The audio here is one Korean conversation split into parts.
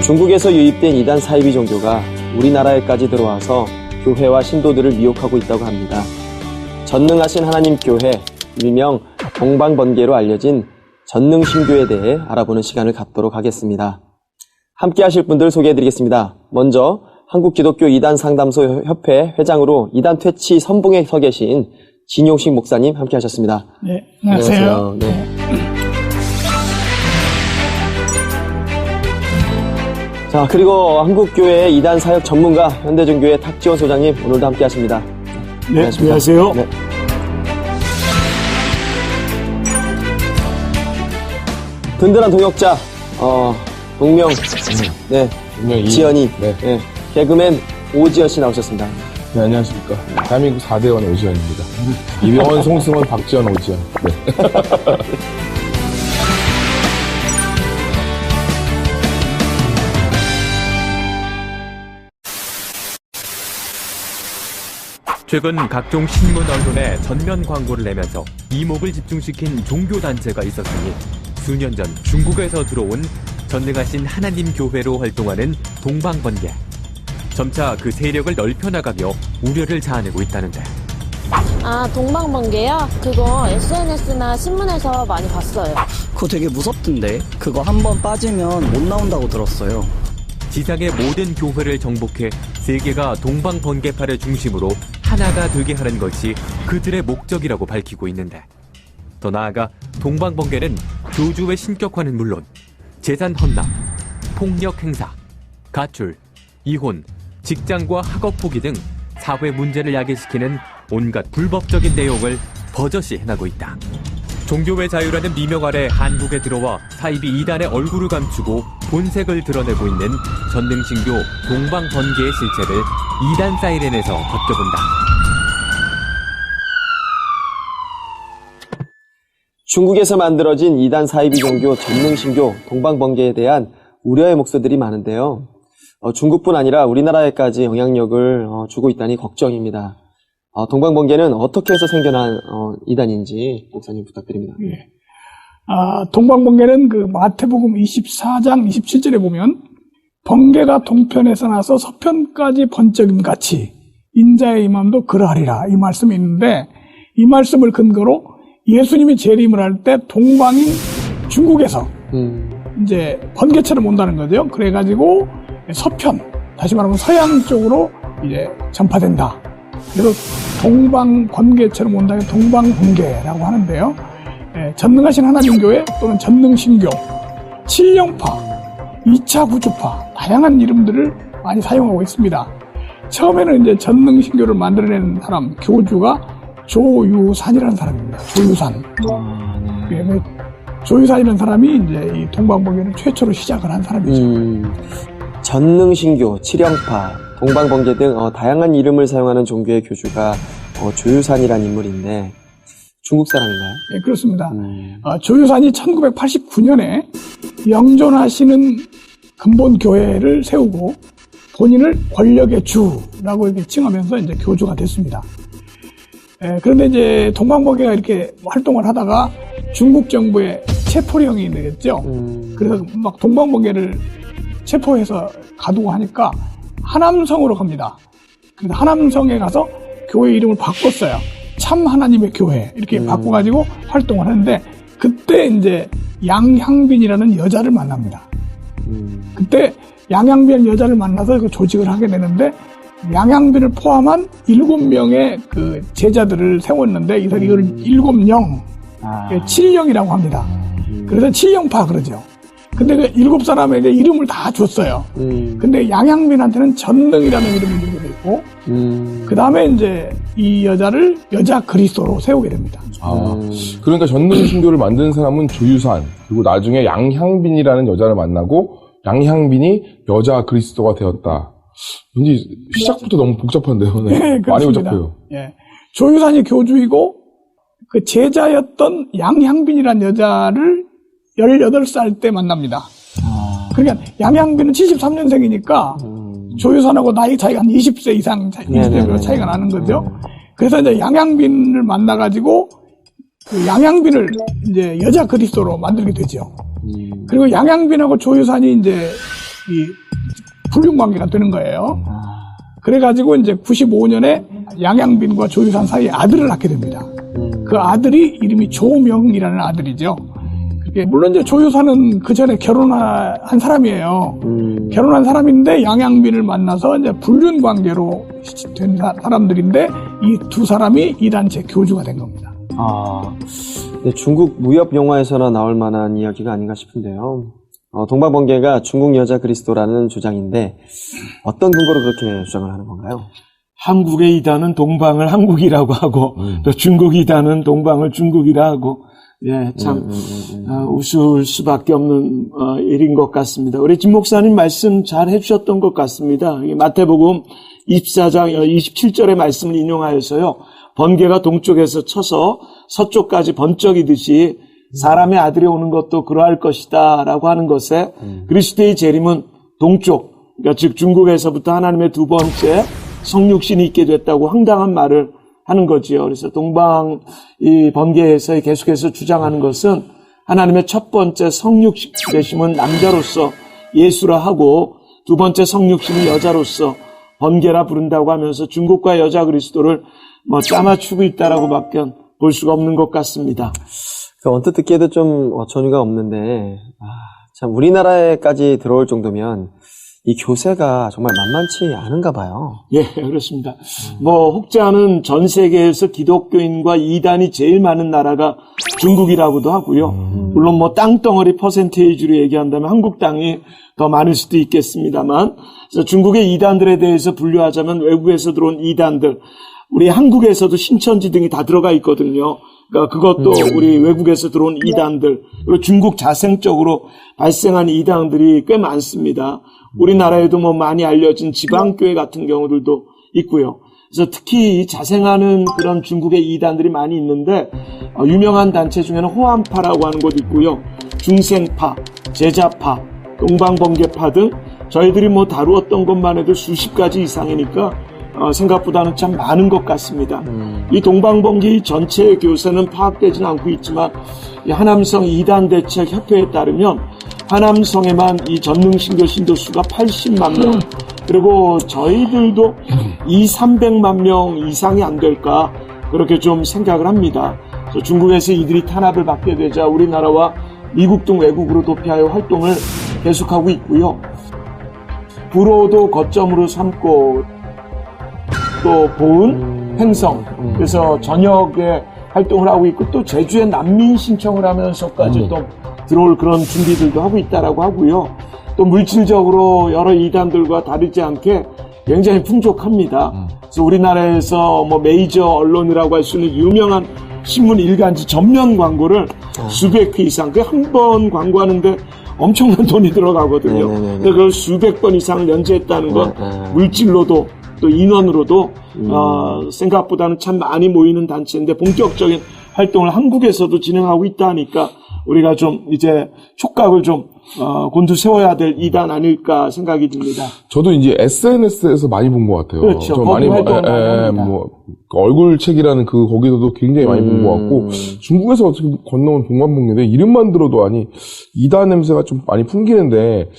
중국에서 유입된 이단 사이비 종교가 우리나라에까지 들어와서 교회와 신도들을 미혹하고 있다고 합니다. 전능하신 하나님 교회, 일명 동방번개로 알려진 전능신교에 대해 알아보는 시간을 갖도록 하겠습니다. 함께 하실 분들 소개해드리겠습니다. 먼저 한국기독교 이단상담소 협회 회장으로 이단 퇴치 선봉에 서 계신 진용식 목사님 함께 하셨습니다. 네, 안녕하세요. 네. 자, 그리고 한국교회 이단 사역 전문가 현대중교회 탁지원 소장님 오늘도 함께 하십니다. 네, 안녕하세요. 네. 든든한 동역자, 동명, 네, 지연이, 네, 개그맨 오지연 씨 나오셨습니다. 네, 안녕하십니까. 대한민국 4대원 오지연입니다. 이병헌, 송승헌, 박지원, 오지연. 네. 최근 각종 신문 언론에 전면 광고를 내면서 이목을 집중시킨 종교단체가 있었으니 수년 전 중국에서 들어온 전능하신 하나님 교회로 활동하는 동방번개. 점차 그 세력을 넓혀나가며 우려를 자아내고 있다는데. 아, 동방번개요? 그거 SNS나 신문에서 많이 봤어요. 그거 되게 무섭던데. 그거 한번 빠지면 못 나온다고 들었어요. 지상의 모든 교회를 정복해 세계가 동방번개파를 중심으로 하나가 되게 하는 것이 그들의 목적이라고 밝히고 있는데, 더 나아가 동방번개는 교주의 신격화는 물론 재산 헌납, 폭력 행사, 가출, 이혼, 직장과 학업 포기 등 사회 문제를 야기시키는 온갖 불법적인 내용을 버젓이 행하고 있다. 종교의 자유라는 미명 아래 한국에 들어와 사이비 이단의 얼굴을 감추고 본색을 드러내고 있는 전능신교 동방번개의 실체를 이단 사이렌에서 벗겨본다. 중국에서 만들어진 이단 사이비 종교 전능신교 동방번개에 대한 우려의 목소리들이 많은데요. 중국뿐 아니라 우리나라에까지 영향력을 주고 있다니 걱정입니다. 동방번개는 어떻게 해서 생겨난 이단인지 목사님 부탁드립니다. 예. 동방번개는 그 마태복음 24장 27절에 보면 번개가 동편에서 나서 서편까지 번쩍임 같이 인자의 임함도 그러하리라 이 말씀이 있는데, 이 말씀을 근거로 예수님이 재림을 할 때 동방인 중국에서 이제 번개처럼 온다는 거죠. 그래가지고 서편, 다시 말하면 서양 쪽으로 이제 전파된다. 그래서 동방번개처럼 온다는 동방번개라고 하는데요. 전능하신 하나님 교회 또는 전능신교, 칠령파, 2차 구주파, 다양한 이름들을 많이 사용하고 있습니다. 처음에는 이제 전능신교를 만들어낸 사람, 교주가 조유산이라는 사람입니다. 조유산. 조유산이라는 사람이 이제 이 동방번개를 최초로 시작을 한 사람이죠. 전능신교, 칠령파, 동방번개 등 다양한 이름을 사용하는 종교의 교주가 조유산이라는 인물인데 중국 사람인가요? 네, 그렇습니다. 조유산이 1989년에 영존하시는 근본 교회를 세우고 본인을 권력의 주라고 이렇게 칭하면서 이제 교주가 됐습니다. 그런데 이제 동방번개가 이렇게 활동을 하다가 중국 정부의 체포령이 내렸죠. 그래서 막 동방번개를 체포해서 가두고 하니까 하남성으로 갑니다. 그래서 하남성에 가서 교회 이름을 바꿨어요. 참 하나님의 교회 이렇게 바꿔가지고 활동을 하는데, 그때 이제 양향빈이라는 여자를 만납니다. 그때 양향빈 여자를 만나서 그 조직을 하게 되는데, 양향빈을 포함한 7명의 그 제자들을 세웠는데 이걸 7영, 7영이라고 합니다. 그래서 7영파 그러죠. 근데 그 7사람에게 이름을 다 줬어요. 근데 양향빈한테는 전능이라는 이름을 주게 됐고, 그 다음에 이제 이 여자를 여자 그리스도로 세우게 됩니다. 그러니까 전능신교를 만든 사람은 조유산, 그리고 나중에 양향빈이라는 여자를 만나고 양향빈이 여자 그리스도가 되었다. 왠지 시작부터 너무 복잡한데요. 네. 네, 많이 복잡해요. 예. 조유산이 교주이고 그 제자였던 양향빈이라는 여자를 18살 때 만납니다. 그러니까 양향빈은 73년생이니까 조유산하고 나이 차이가 한 20세 이상 20세 차이가 나는 거죠. 그래서 이제 양향빈을 만나가지고 그 양향빈을 이제 여자 그리스도로 만들게 되죠. 그리고 양향빈하고 조유산이 이제 이 불륜 관계가 되는 거예요. 그래가지고 이제 95년에 양양빈과 조유산 사이에 아들을 낳게 됩니다. 그 아들이 이름이 조명이라는 아들이죠. 물론 이제 조유산은 그 전에 결혼한 사람이에요. 결혼한 사람인데 양양빈을 만나서 이제 불륜 관계로 된 사람들인데 이 두 사람이 이 단체 교주가 된 겁니다. 네, 중국 무협 영화에서나 나올 만한 이야기가 아닌가 싶은데요. 동방번개가 중국 여자 그리스도라는 주장인데 어떤 근거로 그렇게 주장을 하는 건가요? 한국의 이단은 동방을 한국이라고 하고 또 중국 이단은 동방을 중국이라 하고 참 우스울 수밖에 없는 일인 것 같습니다. 우리 진 목사님 말씀 잘 해주셨던 것 같습니다. 마태복음 24장 27절의 말씀을 인용하여서요. 번개가 동쪽에서 쳐서 서쪽까지 번쩍이듯이 사람의 아들이 오는 것도 그러할 것이다 라고 하는 것에 그리스도의 재림은 동쪽, 그러니까 즉 중국에서부터 하나님의 두 번째 성육신이 있게 됐다고 황당한 말을 하는 거지요. 그래서 동방 이 번개에서 계속해서 주장하는 것은 하나님의 첫 번째 성육신 되심은 남자로서 예수라 하고 두 번째 성육신이 여자로서 번개라 부른다고 하면서 중국과 여자 그리스도를 짜맞추고 있다라고밖에 볼 수가 없는 것 같습니다. 언뜻 듣기에도 좀 전유가 없는데 참 우리나라에까지 들어올 정도면 이 교세가 정말 만만치 않은가 봐요. 예, 그렇습니다. 혹자는 전 세계에서 기독교인과 이단이 제일 많은 나라가 중국이라고도 하고요. 물론 땅덩어리 퍼센테이지로 얘기한다면 한국 땅이 더 많을 수도 있겠습니다만, 그래서 중국의 이단들에 대해서 분류하자면 외국에서 들어온 이단들, 우리 한국에서도 신천지 등이 다 들어가 있거든요. 그러니까 그것도 우리 외국에서 들어온 이단들, 그리고 중국 자생적으로 발생한 이단들이 꽤 많습니다. 우리나라에도 많이 알려진 지방교회 같은 경우들도 있고요. 그래서 특히 자생하는 그런 중국의 이단들이 많이 있는데, 유명한 단체 중에는 호안파라고 하는 곳 있고요. 중생파, 제자파, 동방번개파 등 저희들이 다루었던 것만 해도 수십 가지 이상이니까 생각보다는 참 많은 것 같습니다. 이 동방번개 전체의 교세는 파악되지는 않고 있지만 이 하남성 이단대책협회에 따르면 하남성에만 이 전능신교 신도수가 80만 명, 그리고 저희들도 300만 명 이상이 안 될까 그렇게 좀 생각을 합니다. 그래서 중국에서 이들이 탄압을 받게 되자 우리나라와 미국 등 외국으로 도피하여 활동을 계속하고 있고요. 불호도 거점으로 삼고 또 보은, 횡성, 그래서 전역에 활동을 하고 있고 또 제주에 난민 신청을 하면서까지 또 들어올 그런 준비들도 하고 있다라고 하고요. 또 물질적으로 여러 이단들과 다르지 않게 굉장히 풍족합니다. 그래서 우리나라에서 메이저 언론이라고 할 수 있는 유명한 신문 일간지 전면 광고를 수백 회 이상, 그 한 번 광고하는데 엄청난 돈이 들어가거든요. 그걸 수백 번 이상을 연재했다는 건 물질로도 또 인원으로도 생각보다는 참 많이 모이는 단체인데 본격적인 활동을 한국에서도 진행하고 있다 하니까 우리가 좀 이제 촉각을 좀 곤두세워야 될 이단 아닐까 생각이 듭니다. 저도 이제 SNS에서 많이 본 것 같아요. 그렇죠. 저 거기 활동을 많이 합니다. 얼굴책이라는 거기서도 굉장히 많이 본 것 같고, 중국에서 어떻게 건너온 동방번개인데 이름만 들어도 이단 냄새가 좀 많이 풍기는데,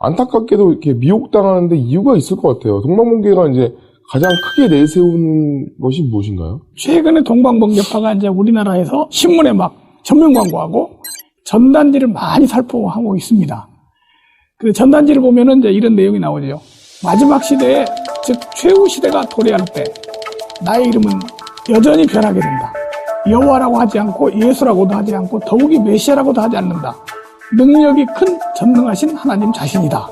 안타깝게도 이렇게 미혹당하는데 이유가 있을 것 같아요. 동방번개가 이제 가장 크게 내세운 것이 무엇인가요? 최근에 동방번개파가 이제 우리나라에서 신문에 전면 광고하고 전단지를 많이 살포하고 있습니다. 그 전단지를 보면은 이제 이런 내용이 나오죠. 마지막 시대에, 즉 최후 시대가 도래할 때 나의 이름은 여전히 변하게 된다. 여호와라고 하지 않고 예수라고도 하지 않고 더욱이 메시아라고도 하지 않는다. 능력이 큰 전능하신 하나님 자신이다.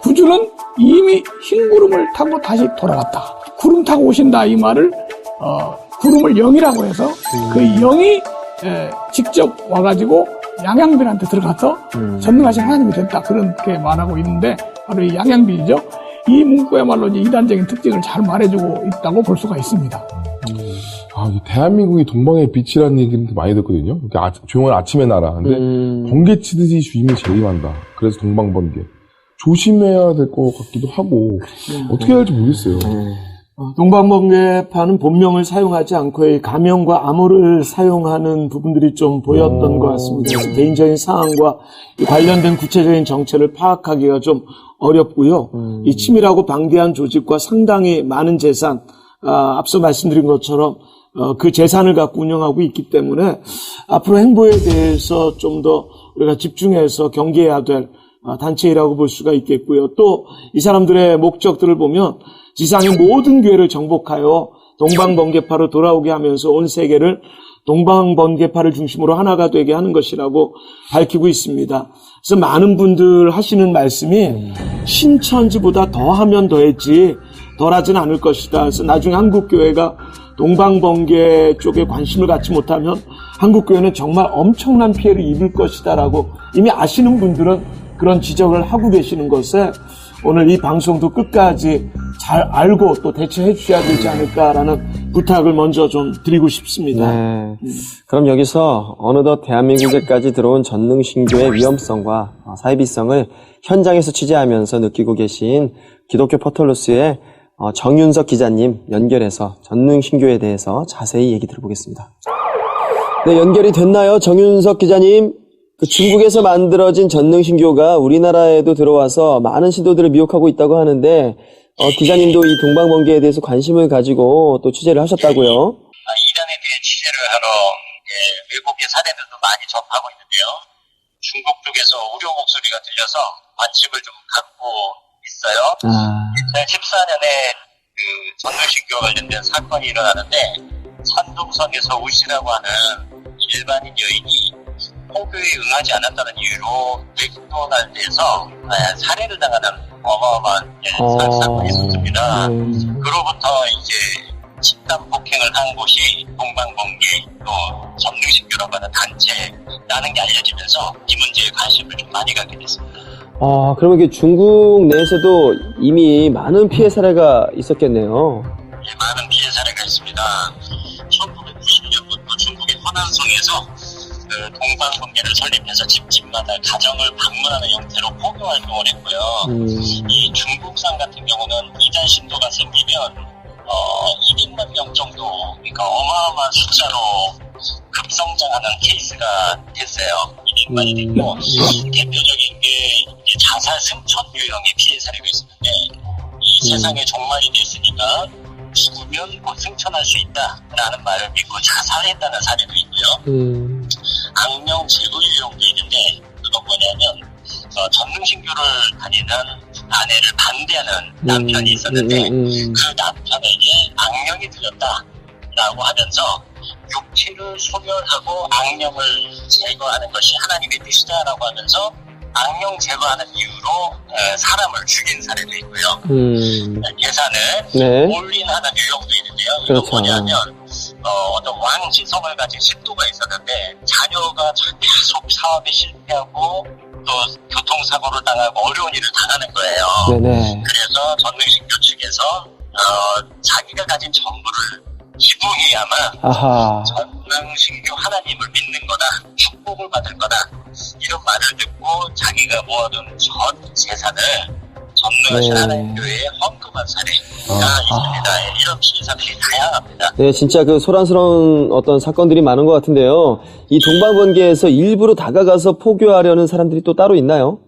구주는 이미 흰 구름을 타고 다시 돌아왔다. 구름 타고 오신다 이 말을 구름을 영이라고 해서 그 영이 직접 와가지고 양양빈한테 들어가서 전능하신 하나님이 됐다. 그렇게 말하고 있는데 바로 이 양양빈이죠. 이 문구야말로 이제 이단적인 특징을 잘 말해주고 있다고 볼 수가 있습니다. 대한민국이 동방의 빛이라는 얘기를 많이 듣거든요. 조용한 아침의 나라. 근데 번개 치듯이 주임이 재림한다. 그래서 동방번개. 조심해야 될 것 같기도 하고 어떻게 해야 할지 모르겠어요. 동방번개파는 본명을 사용하지 않고 이 가명과 암호를 사용하는 부분들이 좀 보였던 것 같습니다. 그래서 개인적인 상황과 관련된 구체적인 정체를 파악하기가 좀 어렵고요. 이 치밀하고 방대한 조직과 상당히 많은 재산, 앞서 말씀드린 것처럼 그 재산을 갖고 운영하고 있기 때문에 앞으로 행보에 대해서 좀 더 우리가 집중해서 경계해야 될 단체이라고 볼 수가 있겠고요. 또 이 사람들의 목적들을 보면 지상의 모든 교회를 정복하여 동방번개파로 돌아오게 하면서 온 세계를 동방번개파를 중심으로 하나가 되게 하는 것이라고 밝히고 있습니다. 그래서 많은 분들 하시는 말씀이 신천지보다 더하면 더했지 덜하진 않을 것이다. 그래서 나중에 한국교회가 동방번개 쪽에 관심을 갖지 못하면 한국교회는 정말 엄청난 피해를 입을 것이다라고 이미 아시는 분들은 그런 지적을 하고 계시는 것에 오늘 이 방송도 끝까지 잘 알고 또 대처해 주셔야 되지 않을까라는 부탁을 먼저 좀 드리고 싶습니다. 네. 그럼 여기서 어느덧 대한민국에까지 들어온 전능신교의 위험성과 사이비성을 현장에서 취재하면서 느끼고 계신 기독교 포털뉴스의 정윤석 기자님 연결해서 전능신교에 대해서 자세히 얘기 들어보겠습니다. 네, 연결이 됐나요? 정윤석 기자님. 그 중국에서 만들어진 전능신교가 우리나라에도 들어와서 많은 신도들을 미혹하고 있다고 하는데 기자님도 이 동방번개에 대해서 관심을 가지고 또 취재를 하셨다고요? 이란에 대해 취재를 하러 외국의 사례들도 많이 접하고 있는데요. 중국 쪽에서 우려 목소리가 들려서 관심을 좀 갖고 있어요. 2014년에 그 전능신교 관련된 사건이 일어나는데 산둥성에서 우씨라고 하는 일반인 여인이 포교에 응하지 않았다는 이유로 맥도날드에서 살해를 당하는 어마어마한 사건이 있었습니다. 그로부터 이제 집단 폭행을 한 곳이 동방번개 또 전능신교라고 하는 단체라는 게 알려지면서 이 문제에 관심을 좀 많이 갖게 됐습니다. 그러면 이게 중국 내에서도 이미 많은 피해 사례가 있었겠네요. 예, 많은 피해 사례가 있습니다. 1990년부터 중국의 허난성에서 동방번개를 설립해서 집집마다 가정을 방문하는 형태로 포교 활동을 했고요. 이 중국산 같은 경우는 이단 신도가 생기면 200만 명 정도, 그러니까 어마어마한 숫자로 급성장하는 케이스가 됐어요. 200만이 됐고 대표적인 게 자살 승천 유형의 피해 사례가 있었는데 이 세상에 종말이 됐으니까 죽으면 곧 승천할 수 있다라는 말을 믿고 자살했다는 사례도 있고요. 악명 제거 유형도 있는데 그건 뭐냐면 전능신교를 다니는 아내를 반대하는 남편이 있었는데 그 남편에게 악령이 들렸다라고 하면서 육체를 소멸하고 악령을 제거하는 것이 하나님의 뜻이다라고 하면서 악령 제거하는 이유로 사람을 죽인 사례도 있고요. 예산을 올인하는 유형도 있는데요. 이건 뭐냐면 어떤 왕시성을 가진 신도가 있었는데 자녀가 계속 사업에 실패하고 또 교통사고를 당하고 어려운 일을 당하는 거예요. 그래서 전능신교 측에서 자기가 가진 전부를 기부해야만 전능신교 하나님을 믿는 거다, 축복을 받을 거다, 이런 말을 듣고 자기가 모아둔 전 재산을 전능하신 하나님 교회에 헌금한 사례가 있습니다. 이런 피해 사례들이 다양합니다. 네, 진짜 그 소란스러운 어떤 사건들이 많은 것 같은데요. 이 동방번개에서 일부러 다가가서 포교하려는 사람들이 또 따로 있나요?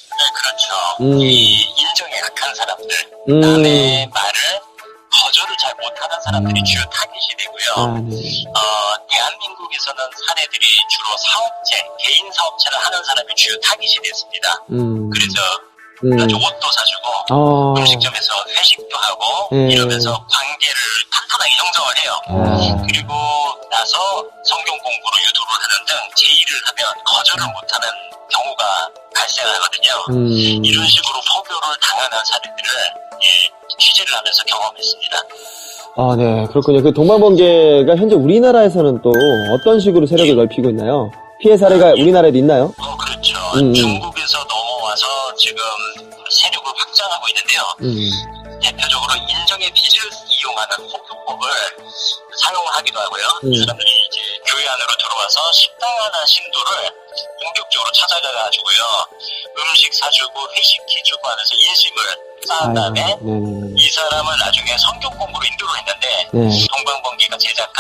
네, 그렇죠. 이 인정에 약한 사람들, 남의 말을 거절을 잘 못하는 사람들이 주요 타깃이 되고요. 대한민국에서는 사례들이 주로 사업체, 개인 사업체를 하는 사람이 주요 타깃이 됐습니다. 그래서 옷도 사주고 음식점에서 회식도 하고 이러면서 관계를 탄탄하게 형성을 해요. 그리고 나서 성경 공부로 유도를 하는 등 제의를 하면 거절을 못하는 경우가 발생하거든요. 이런 식으로 포교를 당하는 사례들을 취재를 하면서 경험했습니다. 네, 그렇군요. 그 동방번개가 현재 우리나라에서는 또 어떤 식으로 세력을 넓히고 있나요? 피해 사례가 우리나라에도 있나요? 그렇죠. 중국에서 넘어와서 지금 세력을 확장하고 있는데요. 대표적으로 인정의 빚을 이용하는 호교법을 사용하기도 하고요. 이 사람들이 이제 교회 안으로 들어와서 식당 하나 신도를 본격적으로 찾아가가지고요. 음식 사주고 회식해주고 하면서 인심을 쌓은 다음에 이 사람을 나중에 성경 공부로 인도를 했는데 동방번개가 제작한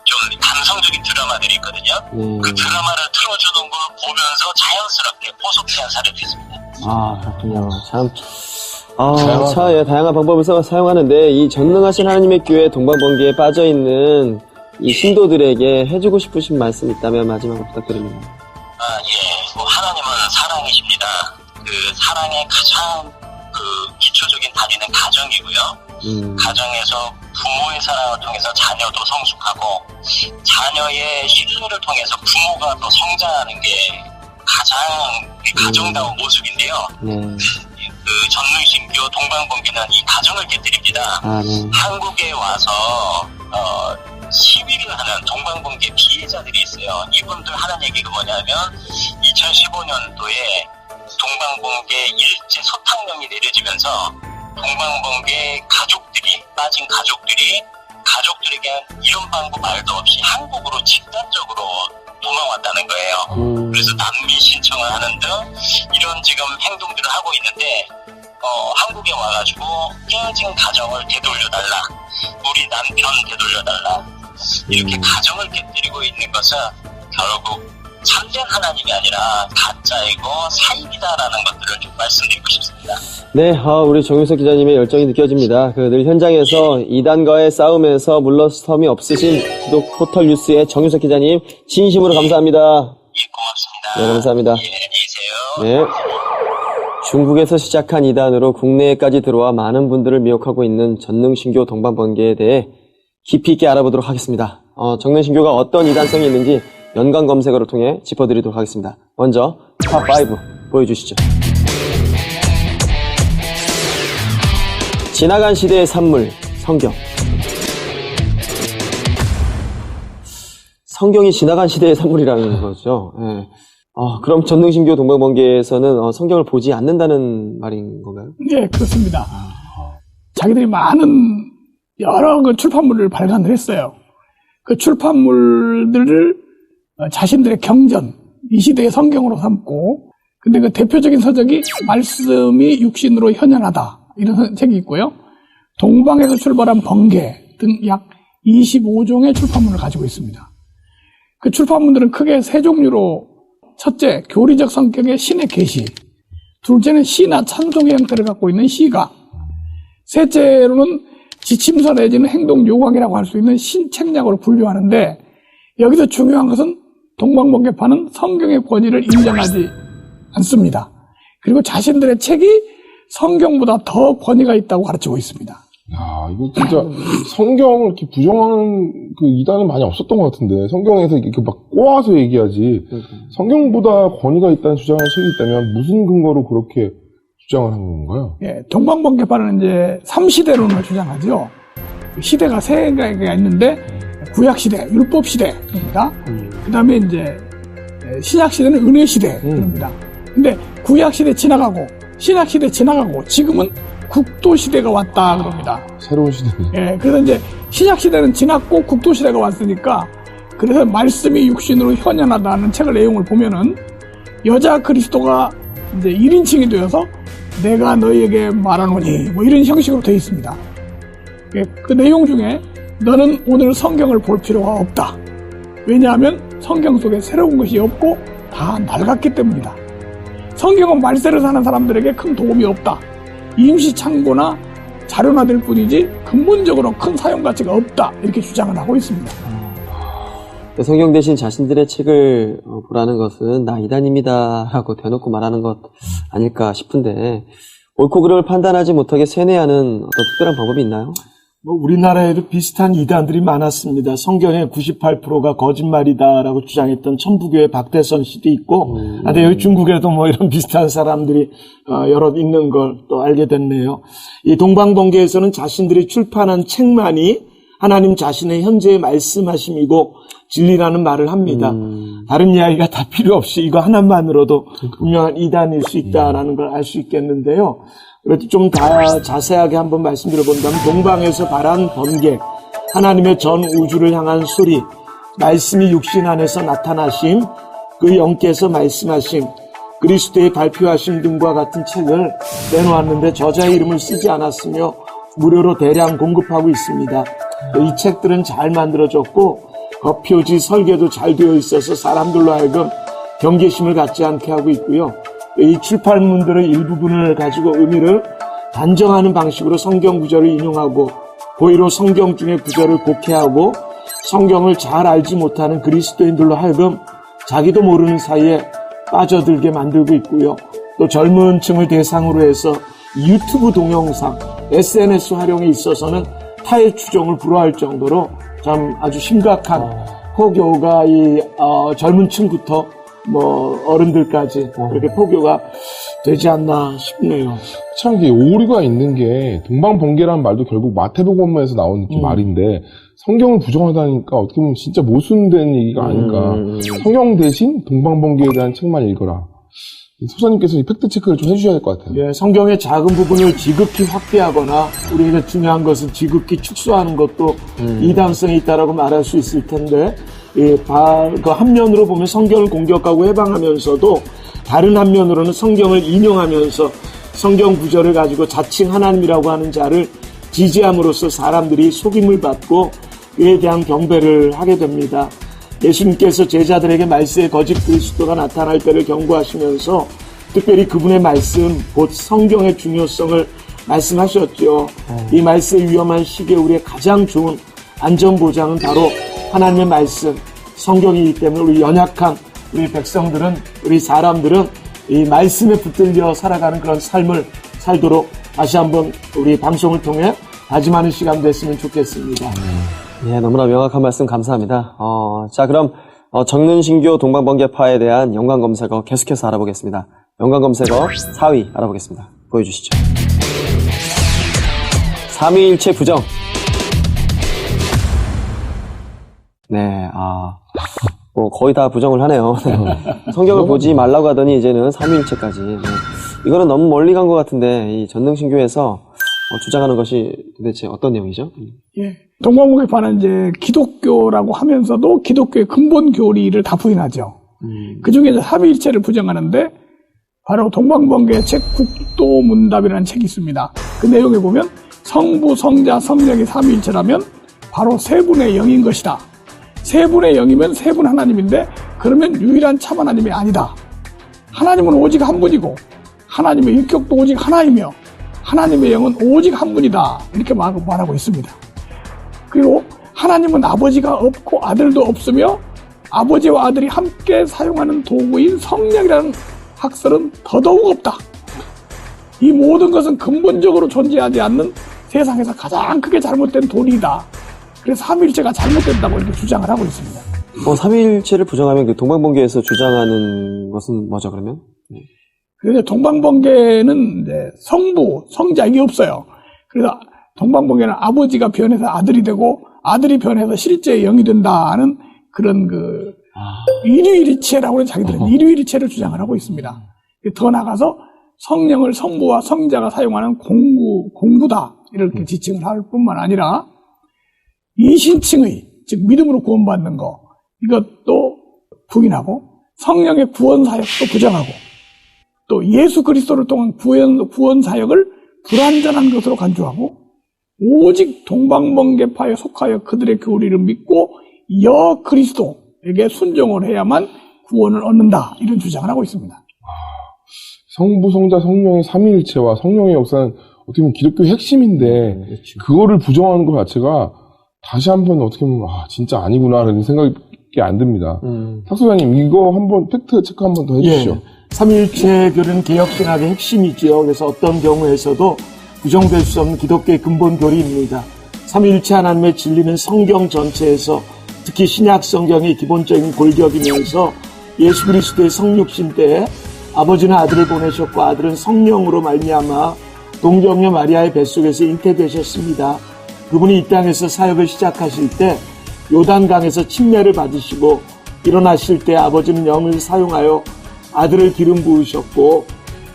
좀 감성적인 드라마들이 있거든요. 그 드라마를 틀어주는 걸 보면서 자연스럽게 포섭해한 사례도 있습니다. 아, 그렇군요. 참. 다양한 방법을 사용하는데, 이 전능하신 하나님의 교회 동방번개에 빠져있는 이 신도들에게 해주고 싶으신 말씀 있다면 마지막으로 부탁드립니다. 하나님은 사랑이십니다. 그 사랑의 가장 기초적인 다리는 가정이고요. 가정에서 부모의 사랑을 통해서 자녀도 성숙하고, 자녀의 신뢰를 통해서 부모가 또 성장하는 게 가장 가정다운 모습인데요. 그 전능신교 동방번개는 이 가정을 깨뜨립니다. 한국에 와서 시위를 하는 동방번개 피해자들이 있어요. 이분들 하는 얘기가 뭐냐면 2015년도에 동방번개 일제 소탕령이 내려지면서 동방번개 가족들이 빠진 가족들에게 이런 방법 말도 없이 한국으로 집단적으로 도망왔다는 거예요. 그래서 난민 신청을 하는 등 이런 지금 행동들을 하고 있는데 한국에 와가지고 깨어진 가정을 되돌려달라, 우리 남편 되돌려달라, 이렇게 가정을 깨뜨리고 있는 것은 결국 참된 하나님이 아니라 가짜이고 사입이다라는 것들을 좀 말씀드리고 싶습니다. 네, 우리 정윤석 기자님의 열정이 느껴집니다. 늘 현장에서 이단과의 싸움에서 물러섬이 없으신 기독 포털 뉴스의 정윤석 기자님, 진심으로 감사합니다. 고맙습니다. 네, 감사합니다. 안녕히 계세요. 네. 중국에서 시작한 이단으로 국내에까지 들어와 많은 분들을 미혹하고 있는 전능신교 동방번개에 대해 깊이 있게 알아보도록 하겠습니다. 전능신교가 어떤 이단성이 있는지 연관 검색어를 통해 짚어드리도록 하겠습니다. 먼저 탑5 보여주시죠. 지나간 시대의 산물, 성경. 성경이 지나간 시대의 산물이라는 거죠. 네. 그럼 전능신교 동방번개에서는 성경을 보지 않는다는 말인 건가요? 네, 그렇습니다. 자기들이 많은 여러 출판물을 발간을 했어요. 그 출판물들을 자신들의 경전, 이 시대의 성경으로 삼고, 근데 그 대표적인 서적이 말씀이 육신으로 현현하다, 이런 책이 있고요. 동방에서 출발한 번개 등 약 25종의 출판물을 가지고 있습니다. 그 출판물들은 크게 세 종류로, 첫째, 교리적 성격의 신의 계시, 둘째는 시나 찬송의 형태를 갖고 있는 시가, 셋째로는 지침서 내지는 행동 요강이라고 할 수 있는 신책략으로 분류하는데, 여기서 중요한 것은 동방번개파는 성경의 권위를 인정하지 않습니다. 그리고 자신들의 책이 성경보다 더 권위가 있다고 가르치고 있습니다. 야, 이거 진짜 성경을 이렇게 부정하는 그 이단은 많이 없었던 것 같은데, 성경에서 이렇게 막 꼬아서 얘기하지, 성경보다 권위가 있다는 주장을 책이 있다면 무슨 근거로 그렇게 주장을 한 건가요? 예, 동방번개파는 이제 3시대론을 주장하죠. 시대가 세 개가 있는데, 구약시대, 율법시대입니다. 그 다음에 이제, 신약시대는 은혜시대입니다. 근데 구약시대 지나가고, 신약시대 지나가고, 지금은 국도시대가 왔다 그럽니다. 새로운 시대네. 예, 그래서 이제 신약시대는 지났고 국도시대가 왔으니까, 그래서 말씀이 육신으로 현현하다는 책의 내용을 보면은 여자 그리스도가 이제 1인칭이 되어서 내가 너희에게 말하노니 뭐 이런 형식으로 되어 있습니다. 예, 그 내용 중에 너는 오늘 성경을 볼 필요가 없다. 왜냐하면 성경 속에 새로운 것이 없고 다 낡았기 때문이다. 성경은 말세를 사는 사람들에게 큰 도움이 없다. 임시 참고나 자료나 될 뿐이지 근본적으로 큰 사용 가치가 없다. 이렇게 주장을 하고 있습니다. 성경 대신 자신들의 책을 보라는 것은 나 이단입니다 하고 대놓고 말하는 것 아닐까 싶은데, 옳고 그름을 판단하지 못하게 세뇌하는 어떤 특별한 방법이 있나요? 우리나라에도 비슷한 이단들이 많았습니다. 성경의 98%가 거짓말이다라고 주장했던 천부교의 박대선 씨도 있고, 근데 여기 중국에도 이런 비슷한 사람들이 여러 있는 걸 또 알게 됐네요. 이 동방번개에서는 자신들이 출판한 책만이 하나님 자신의 현재의 말씀하심이고 진리라는 말을 합니다. 다른 이야기가 다 필요 없이 이거 하나만으로도 분명한 이단일 수 있다라는 걸 알 수 있겠는데요. 그래도 좀 더 자세하게 한번 말씀드려본다면, 동방에서 발한 번개, 하나님의 전 우주를 향한 소리, 말씀이 육신 안에서 나타나심, 그 영께서 말씀하신 그리스도의 발표하신 등과 같은 책을 내놓았는데 저자의 이름을 쓰지 않았으며 무료로 대량 공급하고 있습니다. 이 책들은 잘 만들어졌고 겉표지 설계도 잘 되어 있어서 사람들로 하여금 경계심을 갖지 않게 하고 있고요. 이 출판물들의 일부분을 가지고 의미를 단정하는 방식으로 성경 구절을 인용하고 고의로 성경 중의 구절을 곡해하고 성경을 잘 알지 못하는 그리스도인들로 하여금 자기도 모르는 사이에 빠져들게 만들고 있고요. 또 젊은 층을 대상으로 해서 유튜브 동영상, SNS 활용에 있어서는 타의 추종을 불허할 정도로 참 아주 심각한 포교가 젊은 층부터 어른들까지 그렇게 포교가 되지 않나 싶네요. 참 이게 오류가 있는 게 동방번개라는 말도 결국 마태복음에서 나온 말인데 성경을 부정하다니까 어떻게 보면 진짜 모순된 얘기가 아닌가. 성경 대신 동방번개에 대한 책만 읽어라. 소사님께서 이 팩트체크를 좀 해주셔야 될 것 같아요. 예, 성경의 작은 부분을 지극히 확대하거나 우리에게 중요한 것은 지극히 축소하는 것도 이단성이 있다라고 말할 수 있을 텐데 그 한면으로 보면 성경을 공격하고 해방하면서도 다른 한면으로는 성경을 인용하면서 성경 구절을 가지고 자칭 하나님이라고 하는 자를 지지함으로써 사람들이 속임을 받고 그에 대한 경배를 하게 됩니다. 예수님께서 제자들에게 말세의 거짓 그리스도가 나타날 때를 경고하시면서 특별히 그분의 말씀, 곧 성경의 중요성을 말씀하셨죠. 이 말세의 위험한 시기에 우리의 가장 좋은 안전보장은 바로 하나님의 말씀, 성경이기 때문에 우리 연약한 우리 백성들은, 우리 사람들은 이 말씀에 붙들려 살아가는 그런 삶을 살도록 다시 한번 우리 방송을 통해 다짐하는 시간 됐으면 좋겠습니다. 예, 너무나 명확한 말씀 감사합니다. 자, 그럼 정능신교 동방번개파에 대한 연관검색어 계속해서 알아보겠습니다. 연관검색어 4위 알아보겠습니다. 보여주시죠. 삼위일체 부정. 네, 거의 다 부정을 하네요. 성경을 보지 말라고 하더니 이제는 삼위일체까지. 네. 이거는 너무 멀리 간 것 같은데 이 전능신교에서 주장하는 것이 도대체 어떤 내용이죠? 예. 동방번개파는 이제 기독교라고 하면서도 기독교의 근본 교리를 다 부인하죠. 그 중에 이제 삼위일체를 부정하는데 바로 동방번개의 책 국도문답이라는 책이 있습니다. 그 내용에 보면 성부, 성자, 성령이 삼위일체라면 바로 세 분의 영인 것이다. 세 분의 영이면 세 분 하나님인데 그러면 유일한 참 하나님이 아니다. 하나님은 오직 한 분이고 하나님의 인격도 오직 하나이며 하나님의 영은 오직 한 분이다. 이렇게 말하고 있습니다. 그리고 하나님은 아버지가 없고 아들도 없으며 아버지와 아들이 함께 사용하는 도구인 성령이라는 학설은 더더욱 없다. 이 모든 것은 근본적으로 존재하지 않는 세상에서 가장 크게 잘못된 도리이다. 그래서 삼위일체가 잘못된다고 이렇게 주장을 하고 있습니다. 삼위일체를 부정하면 그 동방번개에서 주장하는 것은 뭐죠, 그러면? 그래서 동방번개는 이제 성부, 성자 이게 없어요. 그래서 동방번개는 아버지가 변해서 아들이 되고 아들이 변해서 실제의 영이 된다는 그런 일위일체라고 하는 자기들은 일위일체를 주장을 하고 있습니다. 더 나가서 성령을 성부와 성자가 사용하는 공부다 이렇게 지칭을 할 뿐만 아니라 이신칭의 즉 믿음으로 구원받는 거 이것도 부인하고 성령의 구원 사역도 부정하고 또 예수 그리스도를 통한 구원 사역을 불완전한 것으로 간주하고 오직 동방번개파에 속하여 그들의 교리를 믿고 여 그리스도에게 순종을 해야만 구원을 얻는다 이런 주장을 하고 있습니다. 성부, 성자, 성령의 삼위일체와 성령의 역사는 어떻게 보면 기독교의 핵심인데 그거를 부정하는 것 자체가 다시 한번 어떻게 보면 진짜 아니구나라는 생각이 안 듭니다. 탁소장님 이거 한번 팩트 체크 한번 더 해주시죠. 예. 삼위일체 교리는 개혁신학의 핵심이지요. 그래서 어떤 경우에서도 부정될 수 없는 기독교의 근본 교리입니다. 삼위일체 하나님의 진리는 성경 전체에서 특히 신약 성경의 기본적인 골격이면서 예수 그리스도의 성육신 때에 아버지는 아들을 보내셨고 아들은 성령으로 말미암아 동정녀 마리아의 뱃속에서 잉태되셨습니다. 그분이 이 땅에서 사역을 시작하실 때 요단강에서 침례를 받으시고 일어나실 때 아버지는 영을 사용하여 아들을 기름 부으셨고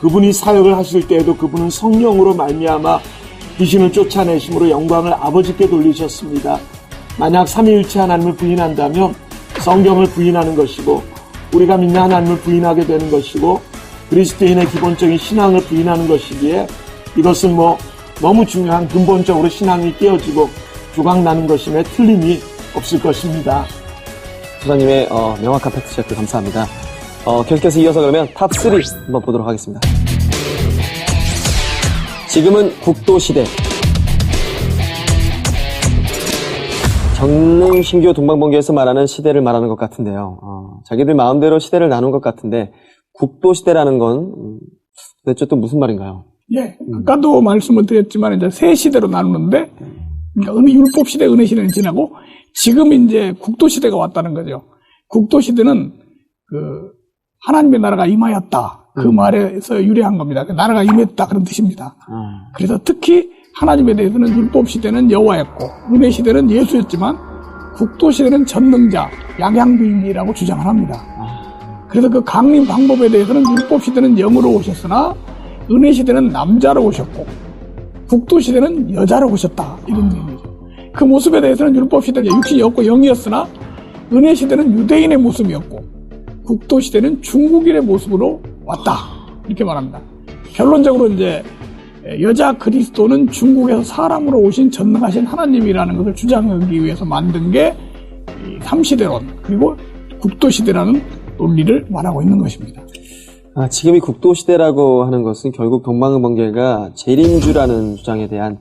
그분이 사역을 하실 때에도 그분은 성령으로 말미암아 귀신을 쫓아내심으로 영광을 아버지께 돌리셨습니다. 만약 삼위일체 하나님을 부인한다면 성경을 부인하는 것이고 우리가 믿는 하나님을 부인하게 되는 것이고 그리스도인의 기본적인 신앙을 부인하는 것이기에 이것은 너무 중요한 근본적으로 신앙이 깨어지고 조각나는 것임에 틀림이 없을 것입니다. 소장님의 명확한 팩트체크 감사합니다. 계속해서 이어서 그러면 탑3 한번 보도록 하겠습니다. 지금은 국도시대. 전능 신교 동방번개에서 말하는 시대를 말하는 것 같은데요. 자기들 마음대로 시대를 나눈 것 같은데 국도시대라는 건 대체 또 무슨 말인가요? 예, 아까도 말씀을 드렸지만 이제 세 시대로 나누는데 그러니까 율법 시대, 은혜 시대는 지나고 지금 이제 국도 시대가 왔다는 거죠. 국도 시대는 하나님의 나라가 임하였다. 그 말에서 유래한 겁니다. 나라가 임했다 그런 뜻입니다. 그래서 특히 하나님에 대해서는 율법 시대는 여호와였고 은혜 시대는 예수였지만 국도 시대는 전능자, 양양부인이라고 주장을 합니다. 그래서 그 강림 방법에 대해서는 율법 시대는 영으로 오셨으나 은혜 시대는 남자로 오셨고 국도 시대는 여자로 오셨다 이런 의미죠. 그 모습에 대해서는 율법 시대는 육신이 없고 영이었으나 은혜 시대는 유대인의 모습이었고 국도 시대는 중국인의 모습으로 왔다 이렇게 말합니다. 결론적으로 이제 여자 그리스도는 중국에서 사람으로 오신 전능하신 하나님이라는 것을 주장하기 위해서 만든 게 3시대론 그리고 국도시대라는 논리를 말하고 있는 것입니다. 지금이 국도시대라고 하는 것은 결국 동방번개가 재림주라는 주장에 대한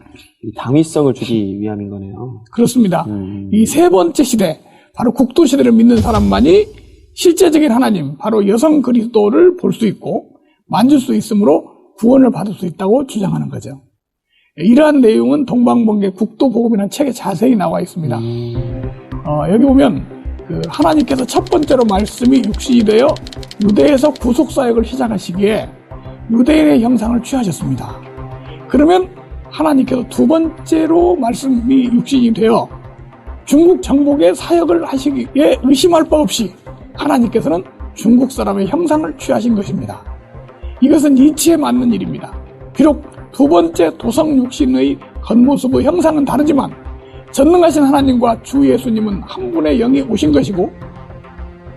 당위성을 주기 위함인 거네요. 그렇습니다. 이 세 번째 시대, 바로 국도시대를 믿는 사람만이 실제적인 하나님, 바로 여성 그리스도를 볼 수 있고 만질 수 있으므로 구원을 받을 수 있다고 주장하는 거죠. 이러한 내용은 동방번개 국도복음이라는 책에 자세히 나와 있습니다. 여기 보면 하나님께서 첫 번째로 말씀이 육신이 되어 유대에서 구속사역을 시작하시기에 유대인의 형상을 취하셨습니다. 그러면 하나님께서 두 번째로 말씀이 육신이 되어 중국 정복의 사역을 하시기에 의심할 바 없이 하나님께서는 중국 사람의 형상을 취하신 것입니다. 이것은 이치에 맞는 일입니다. 비록 두 번째 도성 육신의 겉모습의 형상은 다르지만 전능하신 하나님과 주 예수님은 한 분의 영이 오신 것이고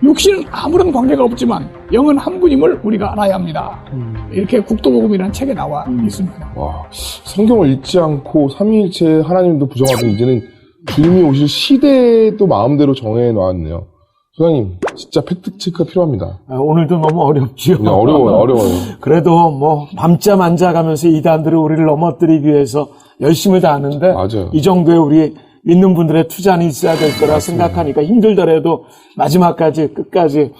육신은 아무런 관계가 없지만 영은 한 분임을 우리가 알아야 합니다. 이렇게 국도복음이라는 책에 나와 있습니다. 와, 성경을 읽지 않고 삼위일체 하나님도 부정하던 이제는 주님이 오실 시대도 마음대로 정해놨네요. 소장님, 진짜 팩트체크가 필요합니다. 오늘도 너무 어렵지요. 네, 어려워요. 그래도 밤잠 안 자가면서 이단들을 우리를 넘어뜨리기 위해서 열심을 다하는데 맞아요. 이 정도에 우리 믿는 분들의 투자는 있어야 될 거라 생각하니까 힘들더라도 마지막까지 끝까지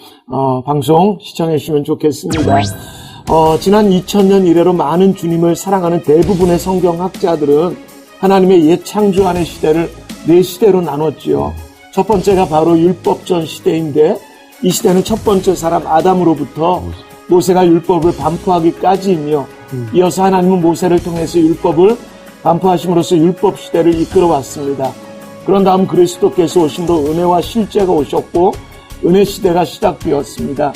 방송 시청해 주시면 좋겠습니다. 지난 2000년 이래로 많은 주님을 사랑하는 대부분의 성경학자들은 하나님의 옛 창조안의 시대를 4시대로 나눴지요. 첫 번째가 바로 율법전 시대인데 이 시대는 첫 번째 사람 아담으로부터 모세가 율법을 반포하기까지이며 이어서 하나님은 모세를 통해서 율법을 반포하심으로써 율법 시대를 이끌어왔습니다. 그런 다음 그리스도께서 오심으로 은혜와 실제가 오셨고 은혜 시대가 시작되었습니다.